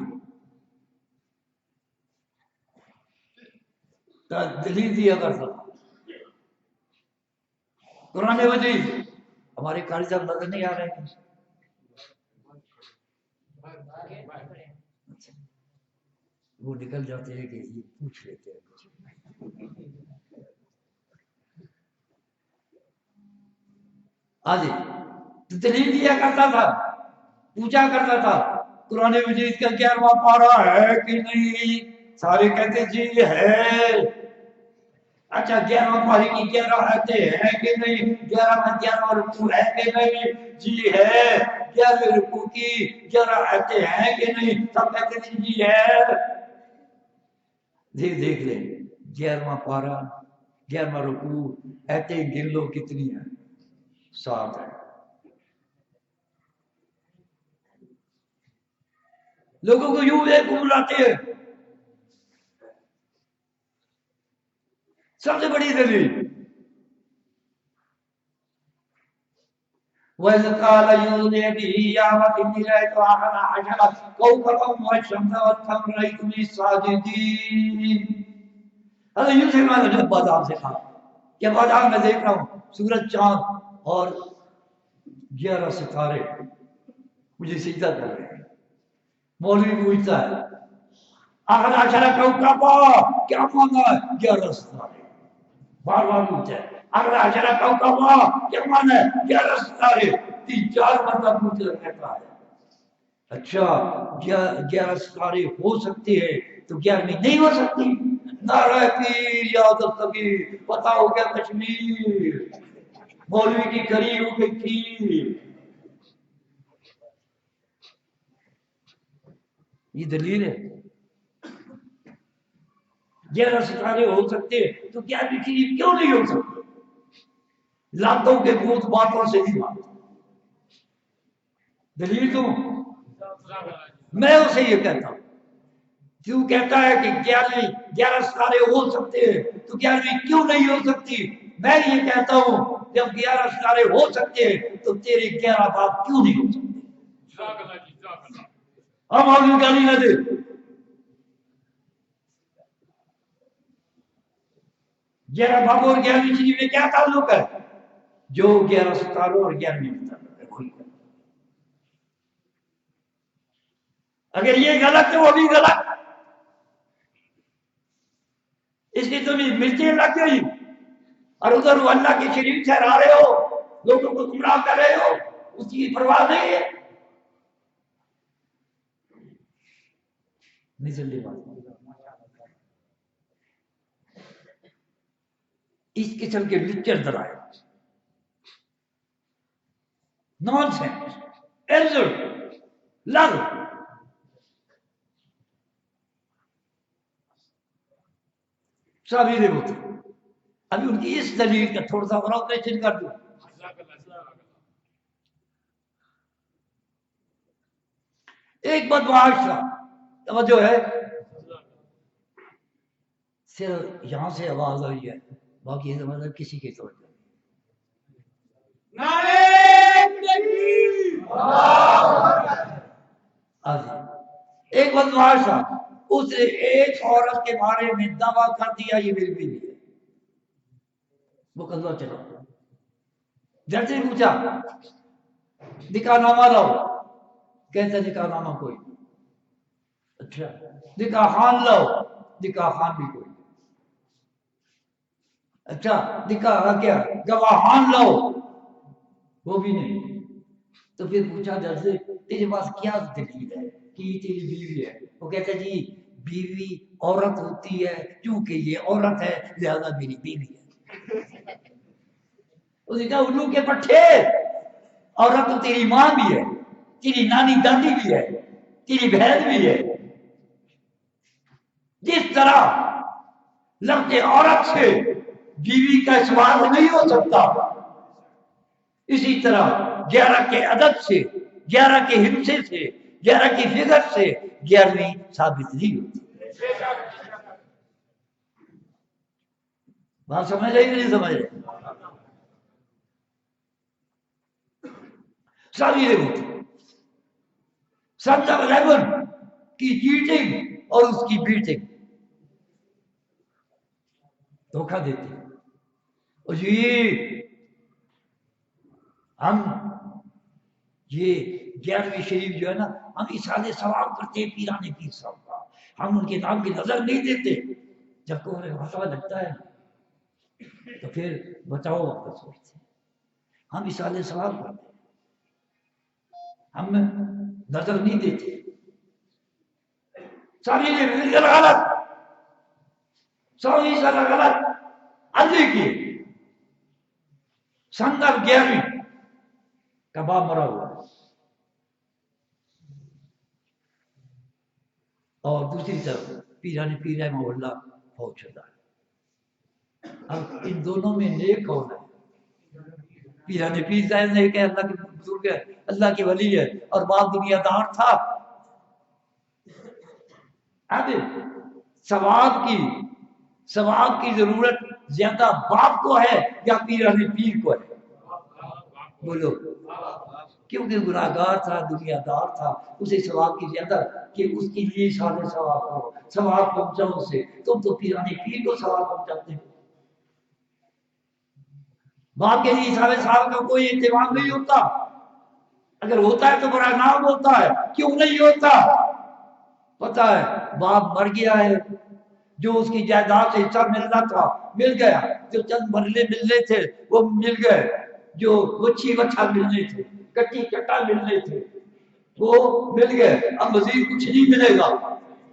دلیل دیا کرتا قرآن مجید ہمارے قاری صاحب نظر نہیں آ رہے ہیں وہ نکل جاتے ہیں کہ یہ پوچھ لیتے ہیں آجی تو دلیل دیا کرتا تھا پوچھا کرتا تھا قرآن مجید کا 11واں پارہ ہے کہ نہیں سارے کہتے جی ہے اچھا 11واں پارے کی 11 آیتیں ہیں کہ نہیں 11 میں 11واں رکوع ہے کہ نہیں جی ہے 11ویں رکوع کی 11 آیتیں ہیں کہ نہیں سب کہتے ہیں جی ہے دیکھ لیں 11واں پارہ 11واں رکوع آیتیں گن لو کتنی ہیں 7 ہیں لوگوں کو یوں ایک بلاتے ہیں سب سے بڑی دلیل وَإِذْ قَالَ يُوسُفُ يَا أَبَتِ إِنِّي رَأَيْتُ أَحَدَ عَشَرَ كَوْكَبًا وَالشَّمْسَ وَالْقَمَرَ رَأَيْتُهُمْ لِي سَاجِدِينَ حضرت یوسف علیہ السلام بادام سے کہا کہ بادام میں دیکھ رہا ہوں سورج چاند اور 11 ستارے مجھے سجدہ کر رہے ہیں مولوی پوچھتا ہے احد عشر کوكبا کیا مانا ہے 11 ستارے بار بار پوچھا ہے احد عشر کوكبا کیا مانا ہے 11 ستارے 3-4 مرتبہ پوچھ رہتا ہے اچھا 11 ستارے ہو سکتے ہیں تو 11ویں نہیں ہو سکتی نعرہ پیر یا دستگیر پتہ ہو گیا کشمیر مولوی کی کھری ہو گئی تھی یہ دلیل ہے 11 ستارے ہو سکتے تو 11ویں چیز کیوں نہیں ہو سکتے لاتوں کے بھوت باتوں سے نہیں مانتے دلیل تو میں اسے یہ کہتا ہوں کیوں کہتا ہے کہ 11 ستارے ہو سکتے ہیں تو 11ویں کیوں نہیں ہو سکتی میں یہ کہتا ہوں جب 11 ستارے ہو سکتے ہیں تو تیرے 11 باپ کیوں نہیں ہو سکتے ہم آگے گالی نہ دے 11 باپ اور 11ویں چیز میں کیا تعلق ہے جو 11 ستاروں اور 11ویں میں تعلق ہے وہی اگر یہ غلط ہے وہ بھی غلط اس کی تمہیں مرچیں لگ گئی اور ادھر وہ اللہ کے شریف ٹھہرا رہے ہو لوگوں کو گمراہ کر رہے ہو اس کی پرواہ نہیں ہے نزلی بات اس قسم کے لچر درائے نان سینس ایبسرڈ لغو سابیرے ہوتے ابھی ان کی اس دلیل کا تھوڑا سا اور آپریشن کر دوں ایک بدمعاش تھا توجہ ہے صرف یہاں سے آواز آئی ہے باقی مطلب کسی کی توجہ عائشہ اس نے ایک عورت کے بارے میں دعویٰ کر دیا یہ میری بیوی ہے، وہ قضا چلا۔ جج نے پوچھا نکاح نامہ لاؤ، کہتا نکاح نامہ کوئی نہیں۔ اچھا نکاح خان لاؤ، نکاح خان بھی کوئی نہیں۔ اچھا نکاح کیا گواہان لاؤ، وہ بھی نہیں۔ تو پھر پوچھا جج سے تیرے پاس کیا دلیل ہے کہ یہ تیری بیوی ہے؟ وہ کہتا جی بیوی عورت ہوتی ہے، کیونکہ یہ عورت ہے لہذا میری بیوی ہے۔ اس نے کہا الو کے پٹھے، عورت تو تیری ماں بھی ہے، تیری نانی دادی بھی ہے، تیری بہن بھی ہے۔ جس طرح لفظ عورت سے بیوی کا سوال نہیں ہو سکتا، اسی طرح 11 کے عدد سے، 11 کے ہندسے سے، 11 کی فگر سے 11ویں ثابت نہیں ہوتی۔ بات سمجھ رہی نہیں سمجھ رہے؟ ساری سن آف 11 کی چیٹنگ اور اس کی بیٹنگ دھوکہ دیتے ہیں۔ اور جی ہم یہ 11ویں شریف جو ہے نا، ہم اصحاب ثواب کرتے ہیں پیران پیر صاحب کا، ہم ان کے نام کی نظر نہیں دیتے۔ جب کو ہمیں مسئلہ لگتا ہے تو پھر بچاؤ واپس سوچتے ہیں، ہم اصحاب ثواب کرتے ہیں، ہم نظر نہیں دیتے۔ ساری غلط، ساری غلط۔ اللہ کی سنگر 11ویں کا باپ مرا ہوا ہے، اور دوسری طرف پیران پیر رحمہ اللہ فوت شدہ ہے۔ اب ان دونوں میں نیک کون ہے؟ پیران پیر صاحب نے کہ اللہ کے بزرگ ہے، اللہ کے ولی ہے، اور باپ دنیا دار تھا۔ اب ثواب کی ضرورت زیادہ باپ کو ہے یا پیران پیر کو ہے؟ بولو، کیونکہ گناہگار تھا، دنیا دار تھا، اسے ثواب کی زیادہ کہ اس کے لیے سارے ثواب کرو، ثواب پہنچاؤ اسے۔ تم تو پیران پیر کو ثواب پہنچاتے ہو۔ باپ کے لیے سارے ثواب کا کوئی اہتمام نہیں ہوتا، اگر ہوتا ہے تو بڑا نام ہوتا ہے، کیوں نہیں ہوتا؟ پتا ہے باپ مر گیا ہے، جو اس کی جائیداد سے حصہ ملنا تھا مل گیا، جو چند مرلے ملنے تھے وہ مل گئے، جو وچھی وچھا ملنے تھے، کٹی کٹا ملنے تھے وہ مل گئے، اب مزید کچھ نہیں ملے گا۔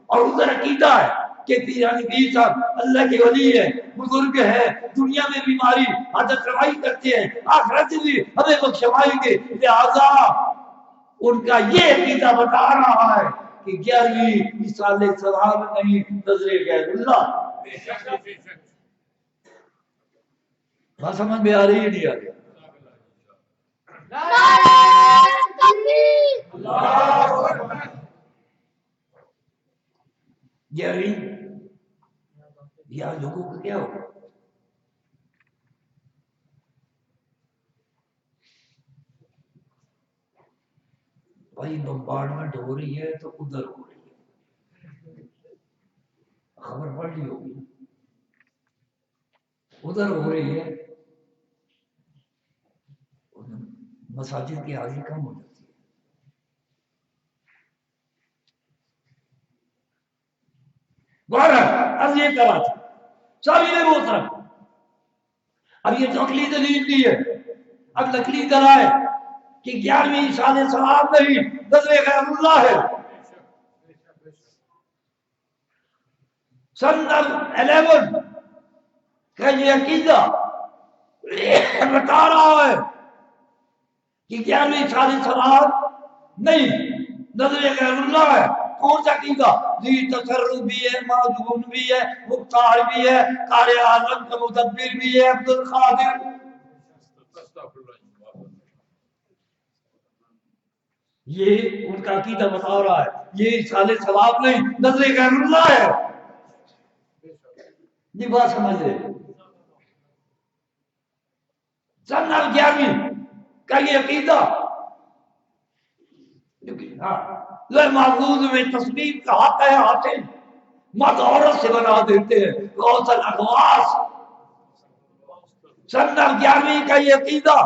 اور ادھر عقیدہ ہے کہ پیران پیر صاحب اللہ کے ولی ہے، بزرگ ہے، دنیا میں بیماری حاجت روائی کرتے ہیں، آخرت بھی ہمیں بخشوائیں گے، لہذا ان کا یہ عقیدہ بتا رہا ہے کہ 11ویں مثال ثواب نہیں، نظر غیر اللہ۔ بات سمجھ میں آ رہی ہے نہیں آ رہی؟ یا لوگوں کو کیا ہوگا؟ بھائی بمبارڈمنٹ ہو رہی ہے تو ادھر ہو رہی ہے، خبر پڑ لی ہوگی، ادھر ہو رہی ہے، مساجد کی حاضری کم ہو جاتی ہے۔ اب یہ کرا تھا سبھی نے وہ طرف، اب یہ تو عقلی دلیل دی ہے، اب نقلی دلائل کہ 11ویں سال ثواب نہیں، نظر غیر اللہ ہے۔ سن 11 کا یہ عقیدہ بتا رہا ہے کہ 11ویں سال ثواب نہیں، نظر غیر اللہ ہے۔ کون سا عقیدہ؟ ذی تصرف بھی ہے، معذون بھی ہے، مختار بھی ہے، قارئ اعظم کا مدبر بھی ہے، عبد القادر۔ یہ ان کا عقیدہ بتا رہا ہے یہ سال ثواب نہیں، نظر غیر اللہ ہے۔ یہ بات سمجھ رہے؟ سن 11 کا یہ عقیدہ لیکن ہاں لوح محفوظ میں تصویر کا حق ہے حاصل، مرد عورت سے بنا دیتے ہیں غوث الاغواث۔ سن 11ویں کا یہ عقیدہ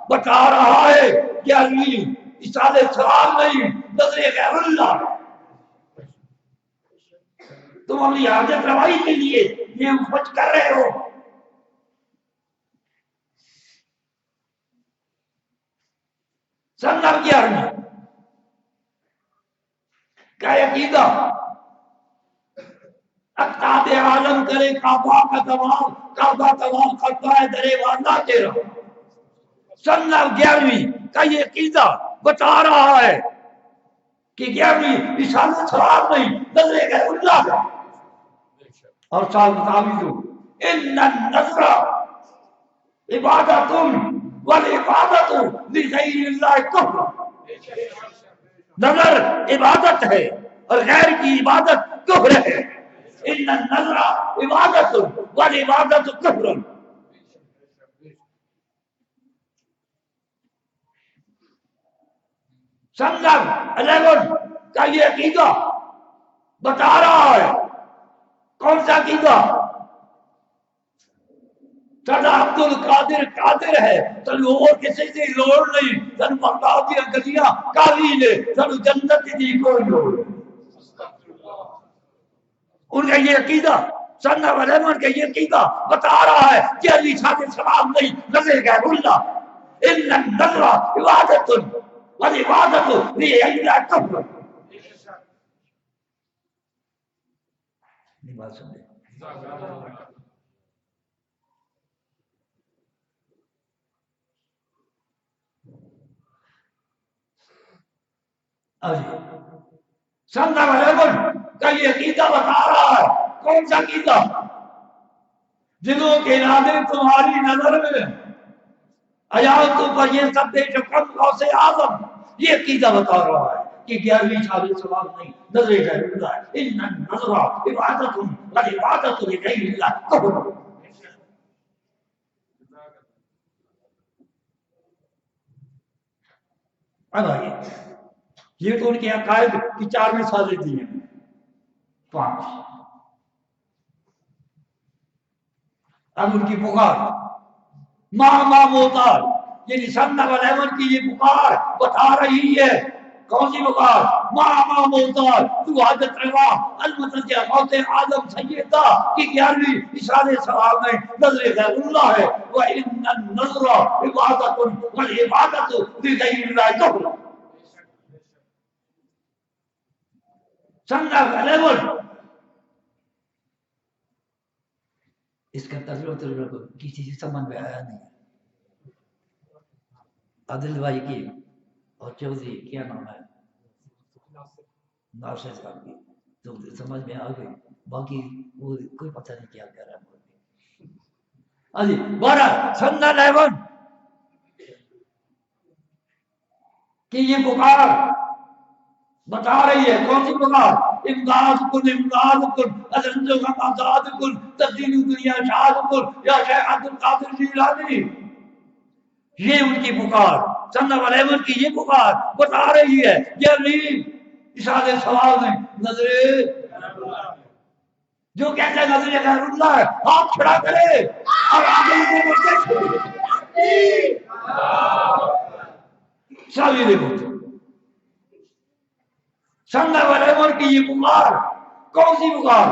بتا رہا ہے 11ویں اشارہ سوال نہیں، نظر غیر اللہ۔ تم اپنی حاجت روائی کے لیے یہ کچھ کر رہے ہو۔ سن 11ویں کا عقیدہ اقطاب عالم کرے کعبہ کا طواف، کعبہ طواف کرتا ہے درے والا تیرا۔ سن 11ویں کا یہ عقیدہ بتا رہا ہے کہ 11ویں اشارہ سوال نہیں، نظر غیر اللہ کا۔ اور ساتھ تعویذ ان النظر عبادت والعبادت لغیر اللہ کفر۔ نظر عبادت ہے اور غیر کی عبادت کفر ہے۔ ان النظر عبادت والعبادت کفر۔ سن 11 کا یہ عقیدہ بتا رہا ہے، کون سا عقیدہ؟ سادہ عبد القادر قادر ہے، تنو اور کسی سے لوڑ نہیں، تنو مقدادی گلیاں کالی نے، تنو جنت دی کوئی لوڑ نہیں۔ ان کا یہ عقیدہ سن 11 کا یہ عقیدہ بتا رہا ہے کہ علی صاحب سلام نہیں، نظر غیر اللہ۔ ان النظر عبادت والعبادت لغیر اللہ کفر۔ یہ بات سمجھے؟ سن 11 کا یہ عقیدہ بتا رہا ہے، کون سا عقیدہ؟ دلوں کے ارادے تمہاری نظر میں، آیاتوں پر یہ سب دے جو کم غوث اعظم، یہ عقیدہ بتا رہا ہے کہ 11ویں شادی سوال نہیں، نظر غیر اللہ ہے۔ ان النظر عبادت والعبادت لغیر اللہ کفر۔ اب آئیے، یہ تو ان کے عقائد کی 4ویں سازش دی ہیں، 5۔ اب ان کی پکار ماں موتار، یعنی سن 11 کی یہ پکار بتا رہی ہے، کون سی پکار؟ ماں موتار تو حاجت روا المتجہ غوث اعظم سیدہ کی 11ویں اشارے سوال میں نظر غیر اللہ ہے۔ وَإِنَّ النَّظْرَ عِبَادَةٌ وَالْعِبَادَةُ لِغَيْرِ اللَّهِ كُفْرٌ۔ سن 11 اس کا تجربہ کسی سے سمجھ میں آیا نہیں۔ عادل بھائی کی اور چودھری کیا نام ہے، ناصر صاحب کی تو سمجھ میں آ گئی، باقی وہ کوئی پتہ نہیں کیا کر رہا ہے۔ بارہ سن 11 کہ یہ پکار بتا رہی ہے، کون سی پکار؟ امداد کن امداد کن ازنجو غم آزاد کن تبدیل دنیا شاد کن یا شیخ عبد القادر جیلانی۔ یہ ان کی پکار، سن 11 کی یہ پکار بتا رہی ہے یہ نہیں اشارے سوال میں نظر جو کہتے ہیں نظر غیر اللہ ہے، ہاتھ کھڑا کرے اور آگے کو مرتے چھوڑے سالی دیکھو۔ سن 11 کی یہ پکار کون سی پکار؟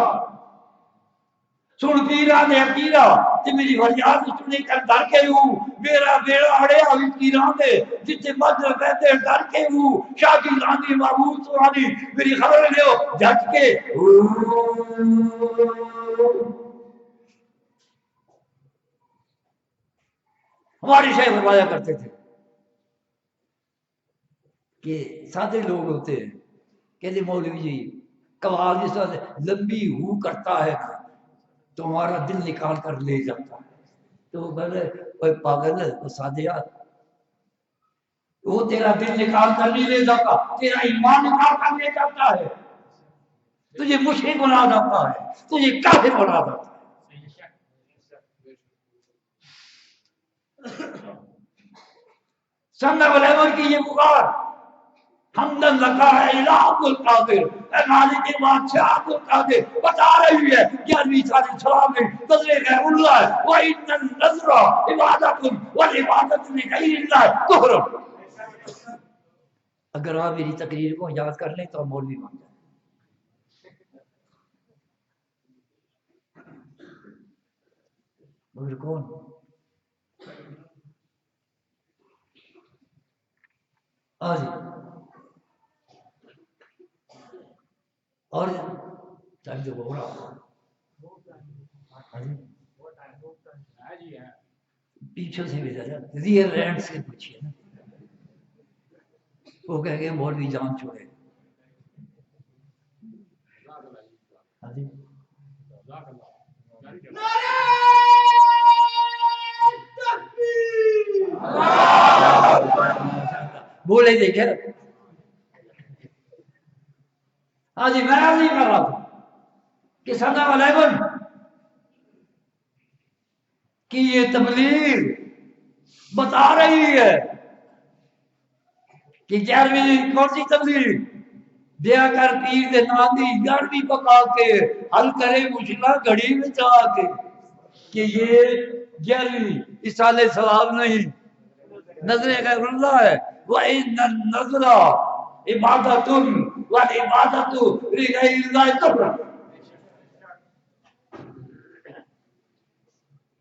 سن پیران حقیرہ کہ میری فریاد سننے کر ڈر کے ہوں، میرا بیڑا اڑے آوی پیران دے جتے مجھے کہتے ہیں ڈر کے ہوں، شاکی لاندی معبود سوانی میری خبر لے ہو جھٹ کے ہماری شیخ فرمایا کرتے تھے کہ سادے لوگ ہوتے ہیں، کہتے مولوی جی قوال جس طرح سے لمبی ہو کرتا ہے تو ہمارا دل نکال کر لے جاتا ہے، تو وہ بولے کوئی پاگل ہے وہ سادیات، وہ تیرا دل نکال کر نہیں لے جاتا، تیرا ایمان نکال کر لے جاتا ہے، تجھے مشرک بنا جاتا ہے، تجھے کافر بنا جاتا ہے۔ سن 11 کی یہ پکار حمدن لکا ہے الہ القادر، اے مالک بادشاہ القادر بتا رہی ہے 11ویں سال سلام میں نظر غیر اللہ ہے وَإِنَّ النَّظْرَ عِبَادَةٌ وَالْعِبَادَةُ لِغَيْرِ اللَّهِ كُفْرٌ۔ اگر آپ میری تقریر کو یاد کر لیں تو مولوی بن جائیں۔ مگر کون؟ آج اور ٹائم جو ہو رہا پیچھے سے بھی ذرا ریئل رینڈ سے پوچھیے نا، وہ کہیں گے مولوی جان چھوڑے۔ ہاں جی بولے دیکھے ہاں جی میں نہیں کر رہا تھا کہ سنا 11 کہ یہ تبلیغ بتا رہی ہے کہ 11ویں کون سی تبلیغ دیا کر پیر دے ناندی 11ویں پکا کے حل کرے مشکلہ گھڑی میں چاہ کے کہ یہ 11ویں اصالِ ثواب نہیں نظر غیر اللہ ہے وَإِنَّ النَّظْرَ عِبَادَةٌ وَالْعِبَادَةُ لِغَيْرِ اللَّهِ كُفْرٌ۔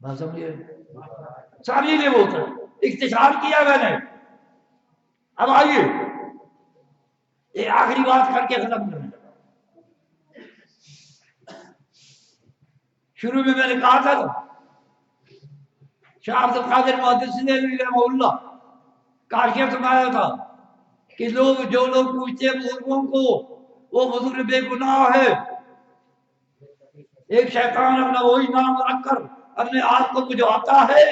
بات سمجھے ساری نے بولتا اختصار کیا میں نے۔ اب آئیے یہ آخری بات کر کے ختم کریں۔ شروع میں نے کہا تھا شاہ عبد القادر محدثی رحمہ اللہ کاشیہ سنایا تھا کہ جو لوگ پوچھتے ہیں بزرگوں کو وہ بزرگ بے گناہ ہے، ایک شیطان اپنا وہی نام رکھ کر اپنے آپ کو بجھاتا ہے۔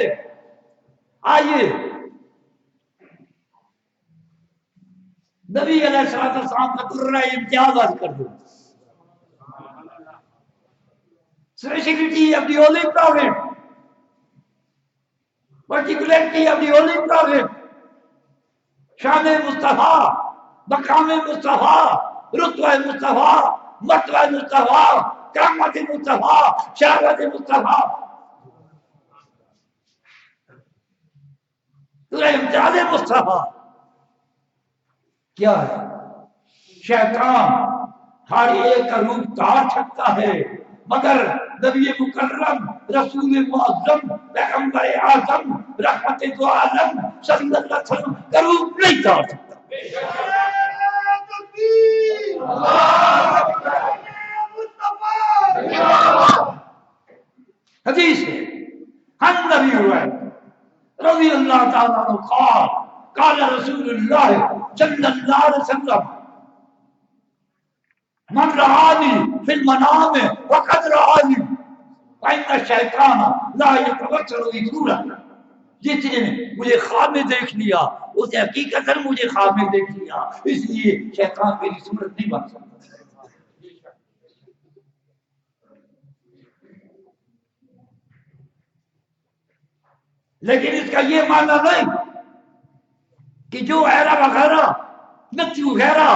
آئیے نبی علیہ السلام کا درہ امتیاز آج کر دو۔ Speciality of the Holy Prophet, particularity of the Holy Prophet, شان مصطفیٰ، مقام مصطفیٰ، رتبہ مصطفیٰ، مرتبہ مصطفیٰ، کرامت مصطفیٰ، شہادت مصطفیٰ، امتیاز مصطفیٰ کیا ہے؟ شیطان ہر ایک کا روپ دھار سکتا ہے مگر نبی مکرم رسول معظم پیغمبر اعظم رحمت دو عالم صلی اللہ علیہ وسلم کا روپ نہیں دھار سکتا۔ حدیث ہے ہم نبی ہوئے رضی اللہ تعالیٰ عنہ قال رسول اللہ صلی اللہ علیہ وسلم من رآنی فی المنام وقد رآنی فإن الشیطان لا يتبصر في صورة، جس نے مجھے خواب میں دیکھ لیا اسے حقیقت مجھے خواب میں دیکھ لیا، اس لیے شیطان میری صورت نہیں بن سکتا۔ لیکن اس کا یہ معنی نہیں کہ جو ایرا وغیرہ نتی وغیرہ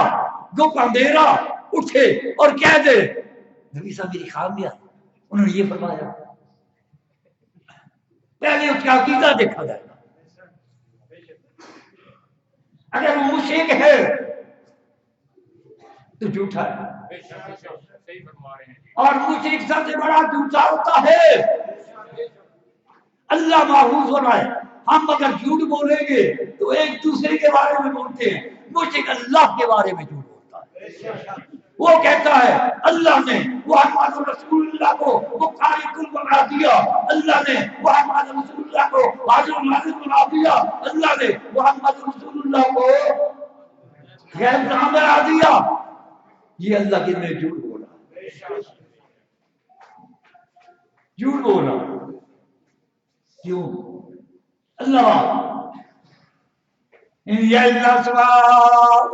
گو اندھیرا اٹھے اور کہہ دے نبی صاحب میری خواب میں آئی، انہوں نے یہ فرمایا، پہلے اس کا عقیدہ دیکھا جائے گا۔ اگر وہ مشرک ہے تو جھوٹا ہے، اور مشرک سب سے بڑا جھوٹا ہوتا ہے۔ اللہ محفوظ ہو رہا ہے، ہم اگر جھوٹ بولیں گے تو ایک دوسرے کے بارے میں بولتے ہیں، مشرک اللہ کے بارے میں جھوٹ بولتا ہے۔ وہ کہتا ہے اللہ نے محمد رسول اللہ کو بخاری کل بنا دیا، اللہ نے محمد رسول اللہ کو حاضر ناظر بنا دیا، اللہ نے محمد رسول اللہ کو غیب نام بنا دیا۔ یہ اللہ کے میں جھوٹ بولا، جھوٹ بولا کیوں؟ اللہ سواء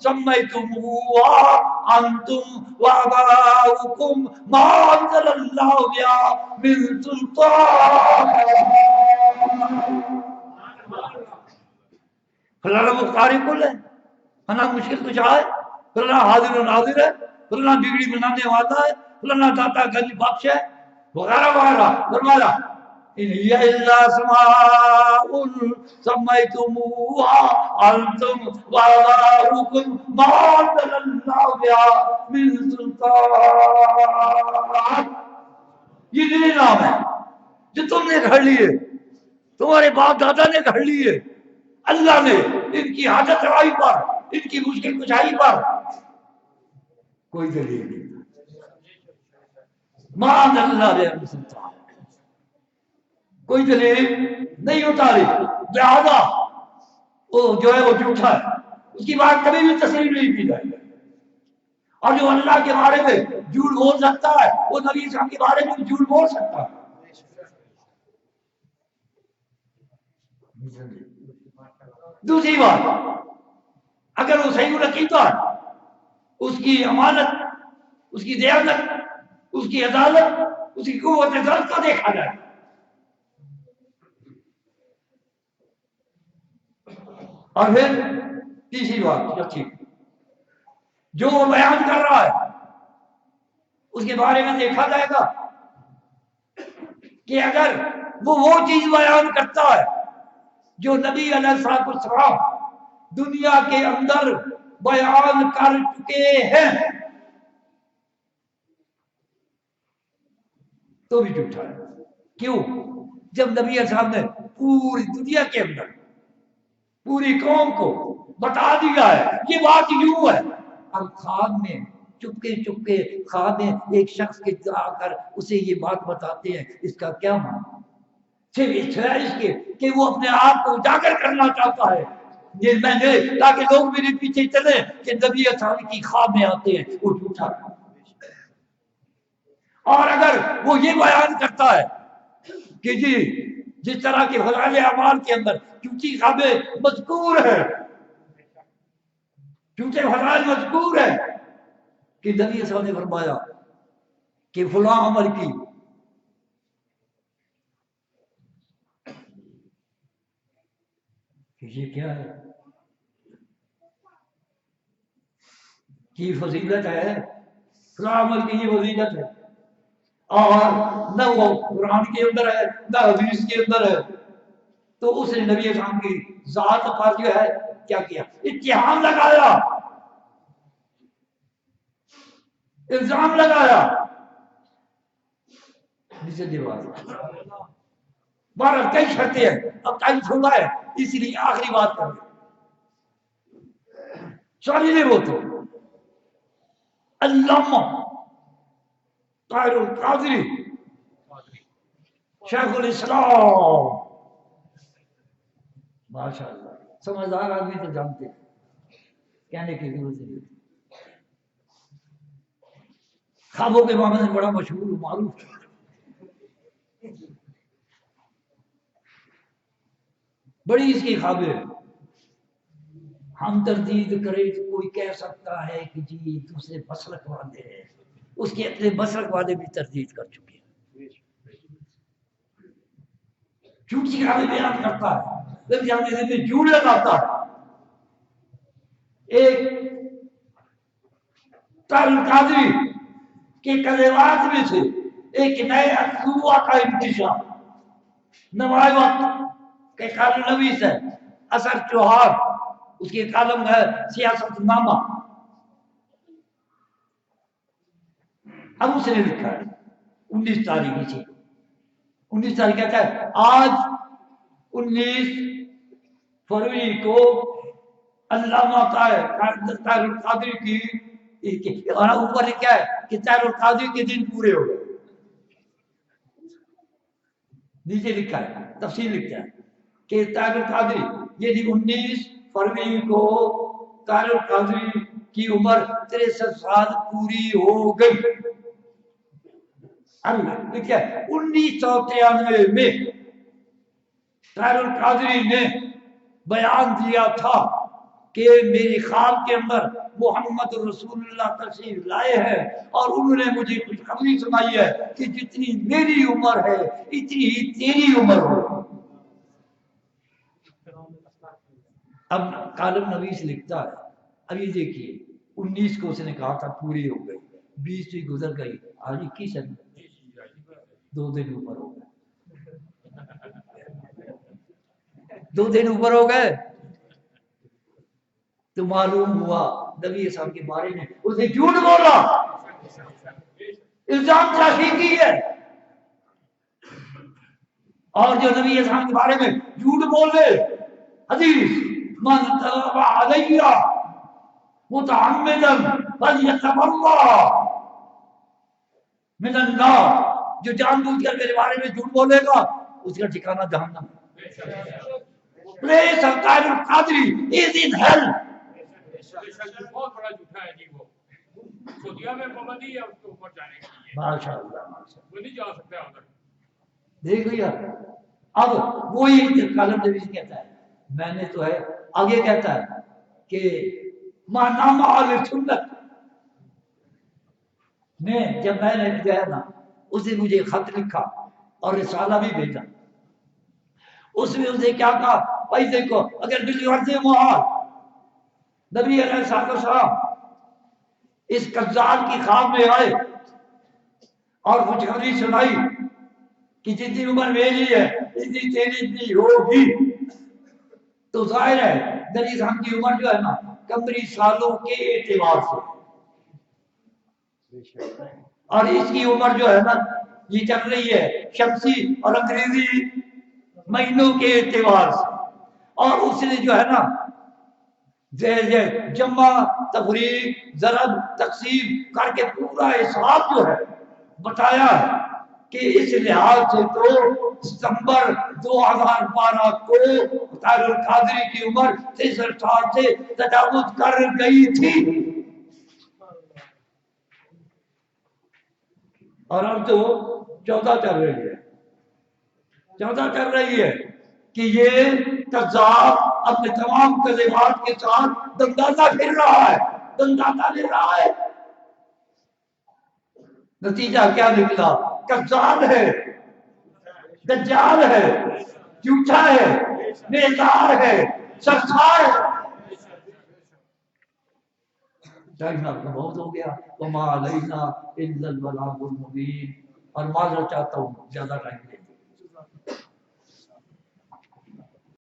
سميتموها أنتم وآباؤكم ما أنزل الله بها من سلطان۔ فلانا بخاری کل ہے، فلاں مشکل کچھ آئے، فلاں حاضر و ناظر ہے، فلاں بگڑی بنانے والا ہے، فلاں داتا گنج بخش ہے، وغیرہ وغیرہ. فرمایا ان ہی الا اسماء سمیتموها انتم وآباؤکم ما انزل اللہ بہا من سلطان. یہ نئے نام ہے جو تم نے گھڑ لیے، تمہارے باپ دادا نے گھڑ لیے. اللہ نے ان کی حاجت روائی پر، ان کی مشکل کشائی پر کوئی دلیل نہیں. ما انزل اللہ بہا من سلطان، کوئی دلیل نہیں اتاری. لہذا وہ جو ہے وہ جھوٹا ہے، اس کی بات کبھی بھی تسلیم نہیں کی جائے. اور جو اللہ کے بارے میں جھوٹ بول سکتا ہے وہ نبی صاحب کے بارے میں بھی جھوٹ بول سکتا ہے. دوسری بات، اگر وہ صحیح عقیدہ ہے، اس کی امانت، اس کی دیانت، اس کی عدالت، اس کی قوت ضبط کو دیکھا جائے. اور پھر تیسری بات جو ٹھیک، جو وہ بیان کر رہا ہے اس کے بارے میں دیکھا جائے گا کہ اگر وہ چیز بیان کرتا ہے جو نبی علیہ السلام دنیا کے اندر بیان کر چکے ہیں تو بھی جھوٹا ہے. کیوں؟ جب نبی علیہ السلام نے پوری دنیا کے اندر پوری قوم کو بتا دیا ہے یہ بات یوں ہے. اب خواب میں چپکے خواب میں ایک شخص کے آ کر اسے یہ بات بتاتے ہیں، اس کا کیا معنی؟ صرف اس کے کہ وہ اپنے آپ کو اجاگر کرنا چاہتا ہے یہ میں نے، تاکہ لوگ میرے پیچھے چلے کہ نبی اسلام کی خواب میں آتے ہیں. وہ جھوٹا. اور اگر وہ یہ بیان کرتا ہے کہ جی جس طرح کے فضائل اعمال کے اندر جھوٹی خوابیں مذکور ہے، جھوٹے فضائل مذکور ہے کہ نبی صلی اللہ علیہ وسلم نے فرمایا کہ فلاں عمل کی یہ کیا ہے کی فضیلت ہے، فلاں عمل کی یہ فضیلت ہے، اور نہ وہ قرآن کے اندر ہے نہ حدیث کے اندر ہے، تو اس نے نبی اسلام کی ذات پر جو ہے کیا کیا؟ اتہام لگایا، الزام لگایا. بہرحال کئی شرطیں ہیں، اب ٹائم چھوڑا ہے اسی لیے آخری بات کر دیں. سوالے وہ تو علامہ طاہر القادری شیخ الاسلام، ماشاء اللہ سمجھدار آدمی تو جانتے ہیں، کہنے کی ضرورت نہیں. خوابوں کے معاملے میں بڑا مشہور معروف ہے. بڑی اس کی خوابیں، ہم تردید کریں تو کوئی کہہ سکتا ہے کہ جی دوسرے مسلک والے ہیں، اس کے اپنے مسلک والے بھی تردید کر چکے ہیں. جھوٹی خوابیں بیان کرتا ہے، پھر جانے سے جھوٹ لگاتا ہے. ایک طاہر القادری کے کلمات میں سے ایک نئے اسلوب کا انتشار. نمائے وقت کے کالم نویس ہے اثر چوہار، اس کے کالم ہے سیاست نامہ. اب اس نے لکھا ہے 19 تاریخ سے 19 تاریخ کہتا ہے آج 19 فروری کو علامہ طاہر القادری کی اوپر کیا ہے کہ طاہر القادری کے دن پورے ہو گئے. نیچے لکھا ہے تفصیل لکھتا ہے کہ طاہر القادری یہ 19 فروری کو طاہر القادری کی عمر 63 سال پوری ہو گئی. اللہ لکھا ہے 1993 میں طاہر القادری نے بیان دیا تھا کہ میری خواب کے اندر محمد رسول اللہ تشریف لائے ہیں اور انہوں نے مجھے خوشخبری سنائی ہے کہ جتنی میری عمر ہے اتنی ہی تیری عمر ہو. اب کالم نویس لکھتا ہے اب یہ دیکھیے 19 کو اس نے کہا تھا پوری ہو گئی، 20 بھی گزر گئی، آج 21 ہے، 2 دن اوپر ہو گئے، 2 دن اوپر ہو گئے تو معلوم ہوا نبی صاحب کے بارے میں اس نے جھوٹ بولا، الزام تراشی کی ہے، اور جو نبی صاحب کے بارے میں جھوٹ بولے، حدیث من کذب علی متعمدا فلیتبوأ من النار، جو جان بوجھ کر میرے بارے میں جھوٹ بولے گا اس کا ٹھکانہ جہنم۔ پلیس القادر القادری از ان ہیل۔ بہت بڑا جھوٹا ہے جی، وہ سعودیہ میں پابندی ہے اس کے اوپر جانے کی، ماشاء اللہ ماشاء اللہ، وہ نہیں جا سکتا ادھر۔ دیکھ لیا۔ اب وہی کالم نویس کہتا ہے، میں نے تو ہے، آگے کہتا ہے کہ مانام آل سنت میں، جب میں نے جو ہے نا اس نے مجھے خط لکھا اور رسالہ بھی بھیجا، اس میں اسے کیا کہا، بھائی دیکھو اگر بالورد محال نبی علیہ السلام اس قذاب کی خواب میں آئے اور خوشخبری سنائی کہ جتنی عمر میری ہے اتنی تیری اتنی ہوگی، تو ظاہر ہے نبی صاحب کی عمر جو ہے نا قمری سالوں کے اعتبار سے، اور اس کی عمر جو ہے نا یہ چل رہی ہے شمسی اور انگریزی مہینوں کے اعتبار سے، اور اس نے جو ہے نا جمع تفریق ضرب تقسیم کر کے پورا حساب جو ہے بتایا ہے کہ اس لحاظ سے تو ستمبر 2012 کو طاہر القادری کی عمر 63 سال سے تجاوز کر گئی تھی، اور اب تو 14 چل رہی ہے، 14 چل رہی ہے کہ یہ قذاب اپنے تمام کذبات کے ساتھ دنداتا پھر رہا ہے، دنداتا پھر رہا ہے۔ نتیجہ کیا نکلا؟ قذاب ہے، دجال ہے، جھوٹا ہے، بیزار ہے، سرسار ہے۔ ٹائم آپ کا بہت ہو گیا، وما علینا الا البلاغ المبین، اور معذرت چاہتا ہوں زیادہ ٹائم